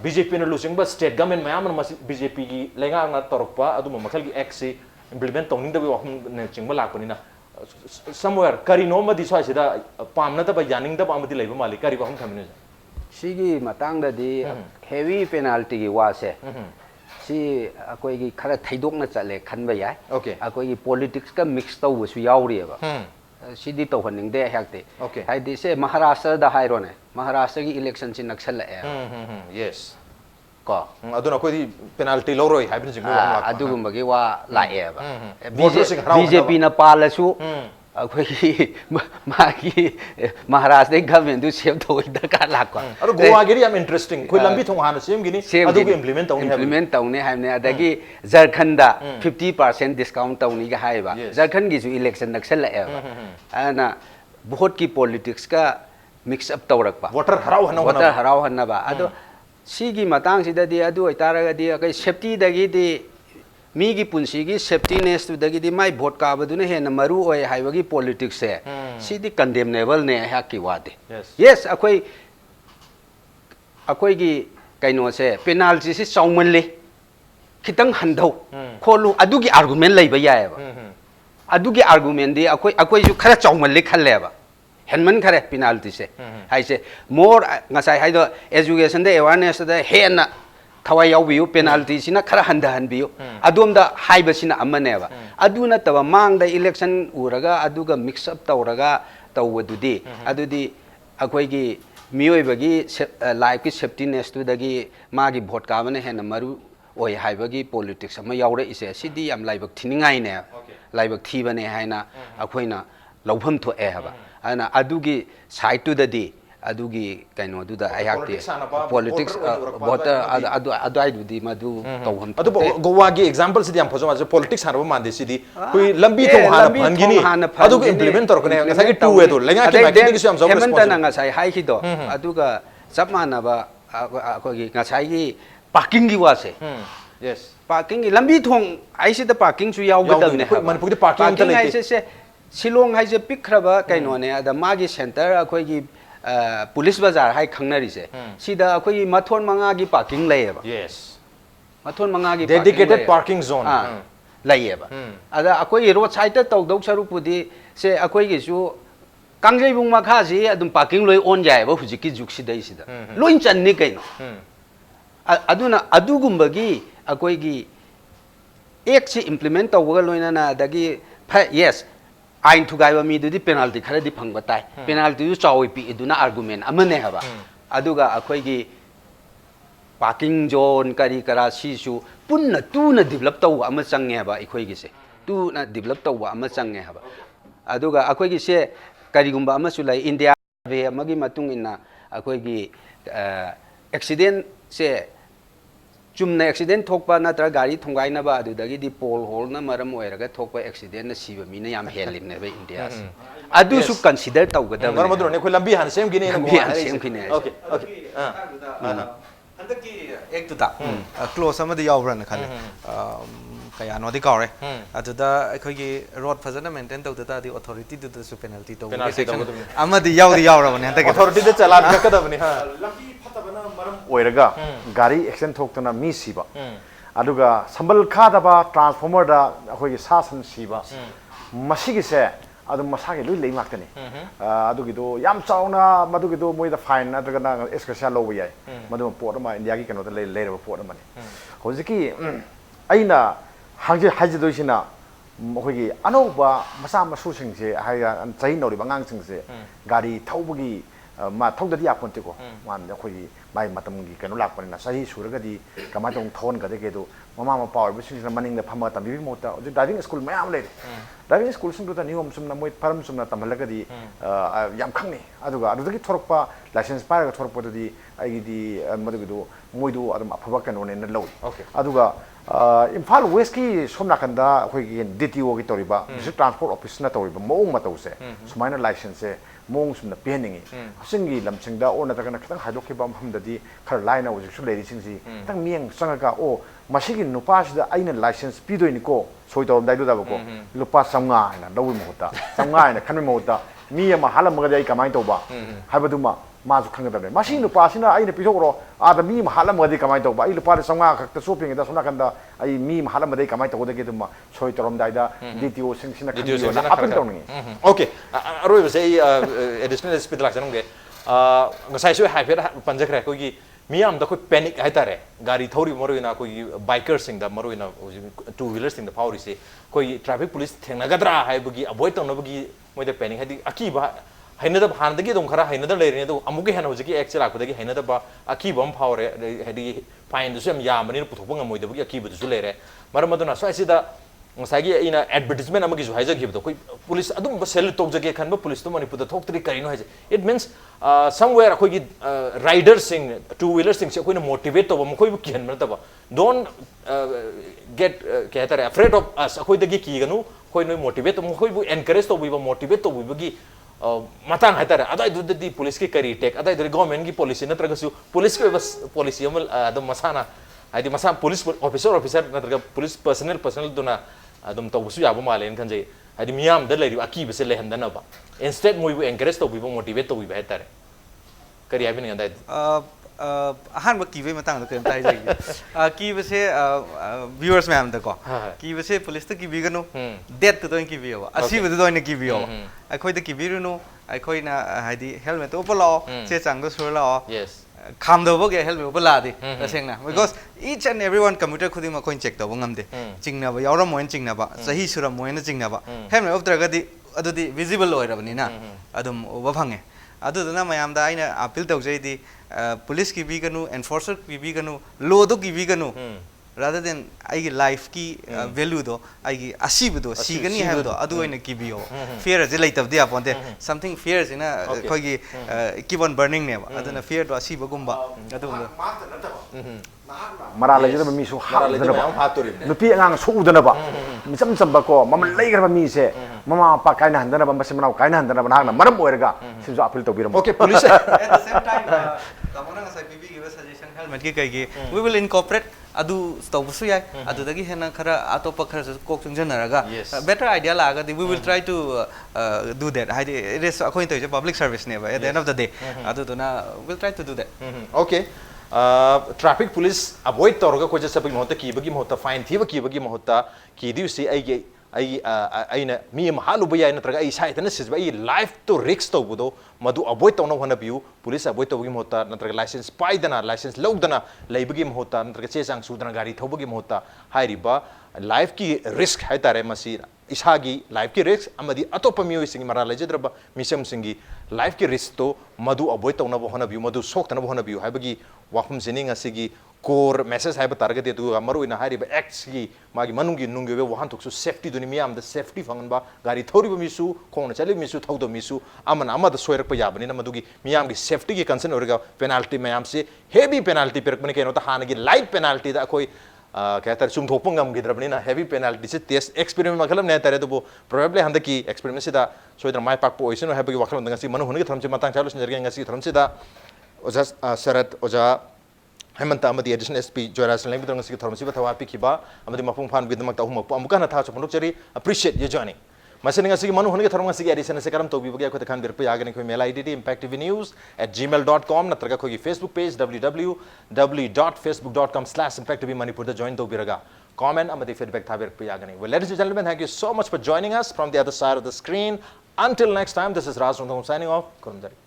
BJP na losing ba state government mayam na masi BJP gi lenga na torpa adu makhal gi act se implement to ning da wahum na chingba lag pani na somewhere kari no ma di swa sida pamna ta ba yaning da pamati leiba mali kari ba hum thamine sigi matang da di heavy penalty gi wa se si akoi gi khara thaidok na chale khan ba yai okay akoi gi politics ka mix to su yauri ba si di to haning de hakte okay hai di se Maharashtra da hairo ne Maharashtra gi election chin naksal la yes ko aduna ko di penalty loroi haibin jing wa adu gum gi wa la e ba BJP na pala su akoi ma gi Maharashtra government du save to da ka la ko adu goa gi am interesting koi lambi thong han sem gi ni adu gi implement taw ne ha ne adagi Jharkhand da 50% discount taw ni ga hai ba Jharkhand gi su election naksal la e ba ana vote ki politics ka mix up tawrak ba voter harau hanna ba adu sigi matang sida di adu itaraga di kai safety dagi di mi gi punsi gi safety ness tu dagi di mai vote ka badu ne hena maru oi haiwagi politics se si di condemnable ne ha ki wade yes akoi gi kaino se penalty si chawmanle khitang handau kholu adu gi argument lei ba ya ba adu gi argument di akoi ju khara chawmanle khalle ba henman khare penalty se hai se more ngasai hai do education da awareness da hena thawai yaw biu penalty sina khara handa han biu adom da hai ba sina amane ba aduna tawa mang da election uraga aduga mix up tawraga tawududi adudi ꯑꯩꯈꯣꯏꯒꯤ ꯃꯤꯑꯣꯏꯕꯒꯤ ꯂꯥꯏꯐꯀꯤ ꯁꯦꯐꯇꯤꯅꯦꯁꯇꯨꯗꯒꯤ ꯃꯥꯒꯤ vote ꯀꯥꯕꯅ ꯍꯦꯟꯅ ꯃꯔꯨ ꯑꯣꯏ ꯍꯥꯏꯕꯒꯤ politics ꯑꯃ ꯌꯥꯎꯔꯛꯏꯁꯦ ꯁꯤꯗꯤ ꯌꯥꯝ ꯂꯥꯏꯕꯛ ꯊꯤꯅꯤꯡꯉꯥꯏꯅꯦ ꯂꯥꯏꯕꯛ ꯊꯤꯕꯅꯦ ꯍꯥꯏꯅ ꯑꯩꯈꯣꯏꯅ ꯂꯧꯐꯝ ꯊꯣꯛꯑꯦ ꯍꯥꯏꯕ ꯑꯗꯨꯅ ꯑꯗꯨꯒꯤ ꯁꯥꯏꯠꯇꯨꯗꯗꯤ ꯑꯗꯨꯒꯤ ꯀꯩꯅꯣꯗꯨꯗ ꯑꯩꯍꯥꯛꯇꯤ ꯄꯣꯂꯤꯇꯤꯛꯁ ꯚꯣꯇꯔ ꯑꯗꯨꯋꯥꯏꯗꯨꯗꯤ ꯃꯗꯨ ꯇꯧꯐꯝ ꯊꯣꯛꯇꯦ ꯑꯗꯨꯕꯨ ꯒꯣꯋꯥꯒꯤ ꯑꯦꯛꯖꯥꯝꯄꯜꯁꯤꯗꯤ ꯌꯥꯝ ꯐꯖꯕ ꯃꯥꯜꯂꯦ ꯄꯣꯂꯤꯇꯤꯛꯁ ꯁꯥꯟꯅꯕ ꯃꯥꯟꯗꯦ ꯁꯤꯗꯤ ꯑꯩꯈꯣꯏ ꯂꯝꯕꯤ ꯊꯣꯡ ꯍꯥꯟꯅ ꯐꯍꯟꯈꯤꯅꯤ ꯑꯗꯨꯒ ꯏꯝꯄ꯭ꯂꯤꯃꯦꯟ ꯇꯧꯔꯛꯀꯅꯤ ꯉꯁꯥꯏꯒꯤ ꯇꯨ ꯋꯦꯗꯣ ꯂꯩꯉꯥꯛꯀꯤ ꯃꯥꯏꯀꯩꯗꯒꯤꯁꯨ ꯌꯥꯝ ꯆꯥꯎꯅ ꯍꯦꯃꯟꯇꯅ ꯉꯁꯥꯏ ꯍꯥꯏꯈꯤꯗꯣ ꯑꯗꯨꯒ ꯆꯞ ꯃꯥꯟꯅꯕ ꯑꯩꯈꯣꯏꯒꯤ ꯉꯁꯥꯏꯒꯤ ꯄꯥꯔꯀꯤꯡꯒꯤ ꯋꯥꯁꯦ ꯌꯦꯁ ꯄꯥꯔꯀꯤꯡꯒꯤ ꯂꯝꯕꯤ ꯊꯣꯡ ꯍꯥꯏꯁꯤꯗ ꯄꯥꯔꯀꯤꯡꯁꯨ ꯌꯥꯎꯒꯗꯕꯅꯦ ꯑꯩꯈꯣꯏ ꯃꯅꯤꯄꯨꯔꯗꯤ ꯄꯥꯔꯀꯤꯡ ꯑꯝꯇ ꯄꯥꯔꯀꯤꯡ ꯂꯩꯇꯦ ꯍꯥꯏꯁꯦ ꯁꯤꯂꯣꯡ ꯍꯥꯏꯁꯦ ꯄꯤꯛꯈ꯭ꯔꯕ ꯀꯩꯅꯣꯅꯦ ꯑꯗ ꯃꯥꯒꯤ ꯁꯦꯟꯇꯔ ꯑꯩꯈꯣꯏꯒꯤ ꯄꯨꯂꯤꯁ ꯕꯖꯥꯔ ꯍꯥꯏ ꯈꯪꯅꯔꯤꯁꯦ ꯁꯤꯗ ꯑꯩꯈꯣꯏꯒꯤ ꯃꯊꯣꯟ 5ꯒꯤ ꯄꯥꯔꯀꯤꯡ ꯂꯩꯌꯦꯕ ꯌꯦꯁ ꯃꯊꯣꯟ 5ꯒꯤ ꯗꯦꯗꯤꯀꯦꯇꯦꯗ ꯄꯥꯔꯀꯤꯡ ꯖꯣꯟ ꯂꯩꯌꯦꯕ ꯑꯗ ꯑꯩꯈꯣꯏꯒꯤ ꯔꯣꯗ ꯁꯥꯏꯗꯇ ꯇꯧꯗꯧ ꯁꯔꯨꯛꯄꯨꯗꯤ ꯁꯦ ꯑꯩꯈꯣꯏꯒꯤꯁꯨ ꯀꯥꯡꯖꯩꯕꯨꯡ ꯃꯈꯥꯁꯤ ꯑꯗꯨꯝ ꯄꯥꯔꯀꯤꯡ ꯂꯣꯏ ꯑꯣꯟ ꯌꯥꯏꯑꯕ ꯍꯧꯖꯤꯛꯀꯤ ꯖꯨꯒꯁꯤꯗꯩꯁꯤꯗ ꯂꯣꯏ ꯆꯟꯅꯤ ꯀꯩꯅꯣ ꯑꯗꯨꯅ ꯑꯗꯨꯒꯨꯝꯕꯒꯤ ꯑꯩꯈꯣꯏꯒꯤ ꯑꯦꯛꯁꯤ ꯏꯝꯄ꯭ꯂꯤꯃꯦꯟ ꯇꯧꯕꯒ ꯂꯣꯏꯅꯅ ꯑꯗꯒꯤ ꯌꯦꯁ ꯑꯥꯏꯟ ꯊꯨꯒꯥꯏꯕ ꯃꯤꯗꯨꯗꯤ ꯄꯦꯅꯥꯜꯇꯤ ꯈꯔꯗꯤ ꯐꯪꯕ ꯇꯥꯏ ꯄꯦꯅꯥꯜꯇꯤꯗꯨ ꯆꯥꯎꯏ ꯄꯤꯛꯏꯗꯨꯅ ꯑꯥꯔꯒꯨꯃꯦꯟ ꯑꯃꯅꯦ ꯍꯥꯏꯕ ꯑꯗꯨꯒ ꯑꯩꯈꯣꯏꯒꯤ ꯄꯥꯔꯀꯤꯡ ꯖꯣꯟ ꯀꯔꯤ ꯀꯔꯥ ꯁꯤꯁꯨ ꯄꯨꯟꯅ ꯇꯨꯅ ꯗꯤꯕꯦꯂꯞ ꯇꯧꯕ ꯑꯃ ꯆꯪꯉꯦ ꯍꯥꯏꯕ ꯑꯩꯈꯣꯏꯒꯤꯁꯦ ꯇꯨꯅ ꯗꯤꯕꯦꯂꯞ ꯇꯧꯕ ꯑꯃ ꯆꯪꯉꯦ ꯍꯥꯏꯕ ꯑꯗꯨꯒ ꯑꯩꯈꯣꯏꯒꯤꯁꯦ ꯀꯔꯤꯒꯨꯝꯕ ꯑꯃꯁꯨ ꯂꯩ ꯏꯟꯗꯤꯌꯥ ꯁꯔꯚꯦ ꯑꯃꯒꯤ ꯃꯇꯨꯡ ꯏꯟꯅ ꯑꯩꯈꯣꯏꯒꯤ ꯑꯦꯛꯁꯤꯗꯦꯟꯁꯦ ꯆꯨꯝꯅ ꯑꯦꯛꯁꯤꯗꯦꯟ ꯊꯣꯛꯄ ꯅꯠꯇ꯭ꯔꯒ ꯒꯥꯔꯤ ꯊꯣꯡꯒꯥꯏꯅꯕ ꯑꯗꯨꯗꯒꯤꯗꯤ ꯄꯣꯜ ꯍꯣꯜꯅ ꯃꯔꯝ ꯑꯣꯏꯔꯒ ꯊꯣꯛꯄ ꯑꯦꯛꯁꯤꯗꯦꯟꯅ ꯁꯤꯕ ꯃꯤꯅ ꯌꯥꯝ ꯍꯦꯜꯂꯤꯅꯦꯕ ꯏꯟꯗꯤꯌꯥꯁꯦ ꯑꯗꯨꯁꯨ ꯀꯟꯁꯤꯗꯔ ꯇꯧꯒꯗꯕꯅꯦ ꯃꯔꯝ ꯑꯗꯨꯅꯅꯦ ꯑꯩꯈꯣꯏ ꯂꯝꯕꯤ ꯍꯥꯟꯅ ꯁꯦꯝꯈꯤꯅꯤ ꯂꯝꯕꯤ ꯍꯥꯟꯅ ꯁꯦꯝꯈꯤꯅꯤ ꯑꯣꯀꯦ ꯑꯣꯀꯦ ꯍꯟꯗꯛꯀꯤ ꯑꯦꯛꯇꯨꯗ ꯀ꯭ꯂꯣꯖ ꯑꯃꯗꯤ ꯌꯥꯎꯕ꯭ꯔꯥꯅ ꯈꯜꯂꯦ ꯀꯌꯥꯅꯣꯗꯤ ꯀꯥꯎꯔꯦ ꯑꯗꯨꯗ ꯑꯩꯈꯣꯏꯒꯤ ꯔꯣꯗ ꯐꯖꯅ ꯃꯦꯟꯇꯦꯟ ꯇꯧꯗ ꯇꯥꯔꯗꯤ ꯑꯣꯊꯣꯔꯤꯇꯤꯗꯨꯗꯁꯨ ꯄꯦꯅꯥꯜꯇꯤ ꯇꯧꯕ ꯑꯃꯗꯤ ꯌꯥꯎꯔꯕꯅꯦ ꯍꯟꯗꯛꯀꯤ ꯑꯣꯊꯣꯔꯤꯇꯤꯗ ꯆꯂꯥꯟ ꯀꯛꯀꯗꯕꯅꯤ ꯂꯝꯕꯤ ꯐꯠꯇꯕꯅ ꯃꯔꯝ ꯑꯣꯏꯔꯒ ꯒꯥꯔꯤ ꯑꯦꯛꯁꯤꯗꯦꯟ ꯊꯣꯛꯇꯨꯅ ꯃꯤ ꯁꯤꯕ ꯑꯗꯨꯒ ꯁꯝꯕꯜ ꯈꯥꯗꯕ ꯇ꯭ꯔꯥꯟꯁꯐꯣꯔꯃꯔꯗ ꯑꯩꯈꯣꯏꯒꯤ ꯁꯥ ꯁꯟ ꯁꯤꯕ ꯃꯁꯤꯒꯤꯁꯦ ꯑꯗꯨꯝ ꯃꯁꯥꯒꯤ ꯂꯣꯏ ꯂꯩ ꯉꯥꯛꯇꯅꯤ ꯑꯗꯨꯒꯤꯗꯣ ꯌꯥꯝ ꯆꯥꯎꯅ ꯃꯗꯨꯒꯤꯗꯣ ꯃꯣꯏꯗ ꯐꯥꯏꯟ ꯅꯠꯇ꯭ꯔꯒꯅ ꯑꯦꯛꯁꯀ꯭ꯔꯦꯁꯤꯌꯥ ꯂꯧꯕ ꯌꯥꯏ ꯃꯗꯨ ꯄꯣꯠ ꯑꯃ ꯏꯟꯗꯤꯌꯥꯒꯤ ꯀꯩꯅꯣꯗ ꯂꯩꯔꯕ ꯄꯣꯠ ꯑꯃꯅꯤ ꯍꯧꯖꯤꯛꯀꯤ ꯑꯩꯅ ꯍꯥꯏꯖꯗꯣꯏꯁꯤꯅ ꯑꯩꯈꯣꯏꯒꯤ ꯑꯅꯧꯕ ꯃꯆꯥ ꯃꯁꯨꯁꯤꯡꯁꯦ ꯆꯍꯤ ꯅꯧꯔꯤꯕ ꯑꯉꯥꯡꯁꯤꯡꯁꯦ ꯒꯥꯔꯤ ꯊꯧꯕꯒꯤ ꯃꯥ ꯊꯧꯗꯗꯤ ꯌꯥꯄꯣꯟꯇꯦꯀꯣ ꯃꯥꯅ ꯑꯩꯈꯣꯏꯒꯤ ꯃꯥꯏ ꯃꯇꯝꯒꯤ ꯀꯩꯅꯣ ꯂꯥꯛꯄꯅꯤꯅ ꯆꯍꯤ ꯁꯨꯔꯒꯗꯤ ꯀꯃꯥꯏꯅ ꯇꯧꯅ ꯊꯧꯍꯟꯒꯗꯒꯦꯗꯣ ꯃꯃꯥ ꯃꯄꯥ ꯑꯣꯏꯕꯁꯤꯡꯁꯤꯅ ꯃꯅꯤꯡꯗ ꯐꯝꯃꯒ ꯇꯝꯕꯤꯕꯒꯤ ꯃꯍꯨꯠꯇ ꯍꯧꯖꯤꯛ ꯗ꯭राꯏꯚꯤꯡ ꯁ꯭ꯀꯨꯜ ꯃꯌꯥꯝ ꯂꯩꯔꯦ ड्राइविंग स्कूल नियम चुना मोई फरम चुना तमहलगदी याम खंगनी अदुगा अदुदगी थोरकपा लाइसेंस पारगा थोरकपदुदी आइगिदी मदुगिदो मोइदो अदुम अफबा कनोने न लौ अदुगा इम्फाल वेस्ट की सोमनाकंदा अखोइगी डीटीओ की तोरिबा डिस्ट्रिक्ट ट्रांसपोर्ट ऑफिस न तोरिबा मोंग मतौसे सुमाइना लाइसेंस से मोंग सुमना पेनिंगी हसिंगी लमसिंगदा ओ नतगना खतंग हाइदोखिबा मफमददी खर लाइना वजिसु लेरिसिंगसी तंग मियंग संगका ओ मसिगी नुपासिदा आइना लाइसेंस पिदोइनिको सोइतोम दाइदुदाबको लुपा समगा हाइना लौइ मोता समगा हाइना खनमे मोता मी अमा हालमगदि आइ कमाइ तौबा हाइबदुमा माजु खंगदबने मसिगी नुपासिना आइना पिथोकरो आदा मी हालमगदि कमाइ तौबा आइ लुपा समगा खक्ता सोपिंगदा सोनाकंदा आइ मी हालमगदि कमाइ तौदगे दुमा सोइतोम दाइदा डीटीओ सिंगसिना खंगियोना अपन तौनी ओके अरोइबसे एडिशनल स्पीड लाक्सनगे ngsaisui haifet panjakre kogi miyam da koi panic haitare gari thori maroina koi bikers sing da maroina two wheelers sing da phauri se koi traffic police thengnagadra haibagi avoid tawnabagi moi da panic hadi akiba hainada bhandagi dom khara hainada leirine do amuge hena hojiki actual akudagi hainada ba akiba am phaure hadi fine du sem yamani puthokpa ngamoi da bagi akiba du lere maramaduna so asida ngsaigi ina advertisement amagi ju haija gibdo koi police adum ba sel tok jage khan ba police to manipur da thok tri karino haija it means somewhere koi riders sing two wheelers sing koi motivate to ba koi bu kihan man ta ba don't get kehta re afraid of us koi da gi ki ganu koi no motivate to koi bu encourage to ba motivate to bu gi matang haita re adai du di police ki kari take adai du government ki policy na traga su police ko bas policy amal adum masana adi masa police officer na traga police personnel duna adum tawsu yaba malen kan jai adi miyam da lari aki bese le handana ba instead moi bu encourage to bi motivate to bi ba tare kari abi ngai dai ahan ba kiwe matang da kan tai jai kiwe se viewers ma'am da ko kiwe se police ta kiwe ganu death to doin kiwe wa asi bu doin kiwe wa akhoi da kiwe nu akhoi na hadi helmet to pa lao che chang do sur lao yes kham do bo ge helmet pa la di taseng na because each and everyone computer khudi ma coin check to bo ngam de chingna ba yawra moin chingna ba sahi sura moin chingna ba helmet of tra ga di adudi visible oi ra bani na adum ba phange aduduna mayam da aina appeal tawjai police ki biganu enforcer ki biganu law do ki biganu rather than ai life ki value do ai asib do sigani have do adu aina ki bio fear je laitab de aponte something fears ina koi gi keep on burning ne aduna fear do asib gumba adu mara la jida mi su ha dana ba nupi angang su dana ba mi sam sam ba ko mama lei gar ba mi se mama pa kai na handana ba masim na kai na handana ba na maram oirga sim so appeal to biram okay police at the same time kamona sai bibi give a suggestion helmet ki kai gi we will incorporate adu tawbusu yai adu dagi hena khara atopa khara kok chungjanaraga better idea laga we will try to do that it is according to public service ne at the end of the day adu dona we'll try to do that okay traffic police avoid toroga ko jasa bagi mohta ki bagi mohta fine thi bagi bagi mohta ki diu si ai na mi mahalu baya na traga ai sai tana sis bai life to risk to budo madu avoid to no hona biu police avoid to bagi mohta na traga license pai dana license log dana lai bagi mohta na traga che sang su dana gari tho bagi mohta hai riba life ki risk hai tare masi isagi life ki risk amadi atopa mi singi mara leje draba misam singi life ki risk to madu avoid to na bo hona biu madu sok tana bo hona biu hai bagi wakum sining asigi core message hai target tu amaru ina hari ba acts gi magi manungi nungi be wahan thuksu safety duni mi am the safety fangan ba gari thori ba misu khong na chali misu thau do misu amana amada soirak pa yabani na madugi mi am gi safety gi concern orga penalty me am se heavy penalty per kone ke no ta hana gi light penalty da koi कहता है चुम थोपंग हम गिद्र बनी ना heavy penalty से test experiment मखलम नहीं तारे तो वो probably हम दकी experiment से दा सोइदर माय पाक पो ओइसन है बगी वखलम दंगा सी मनु होने के थरम से मतंग चालू से जरगे सी थरम से दा ओजा शरत ओजा हेमंत अमदी एडिशनल एसपी जोयराज लैंग दंगा सी थरम से बथवा पिखिबा अमदी मफुंग फान बिदमक ता हुम अमुका ना था चपन चरी appreciate your journey मसलिंग सी मनु होने के थरम सी एडिशन से करम तो भी बगी को खान बिर पे आगे कोई मेल आईडी impactvnews@gmail.com नत्रगा कोई Facebook page www.facebook.com/impactvmanipur दा join तो बिरगा comment amadi feedback thabir pe yagani. Well, ladies and gentlemen, thank you so much for joining us from the other side of the screen. Until next time, this is Raj Nongthombam signing off. Kurumdari.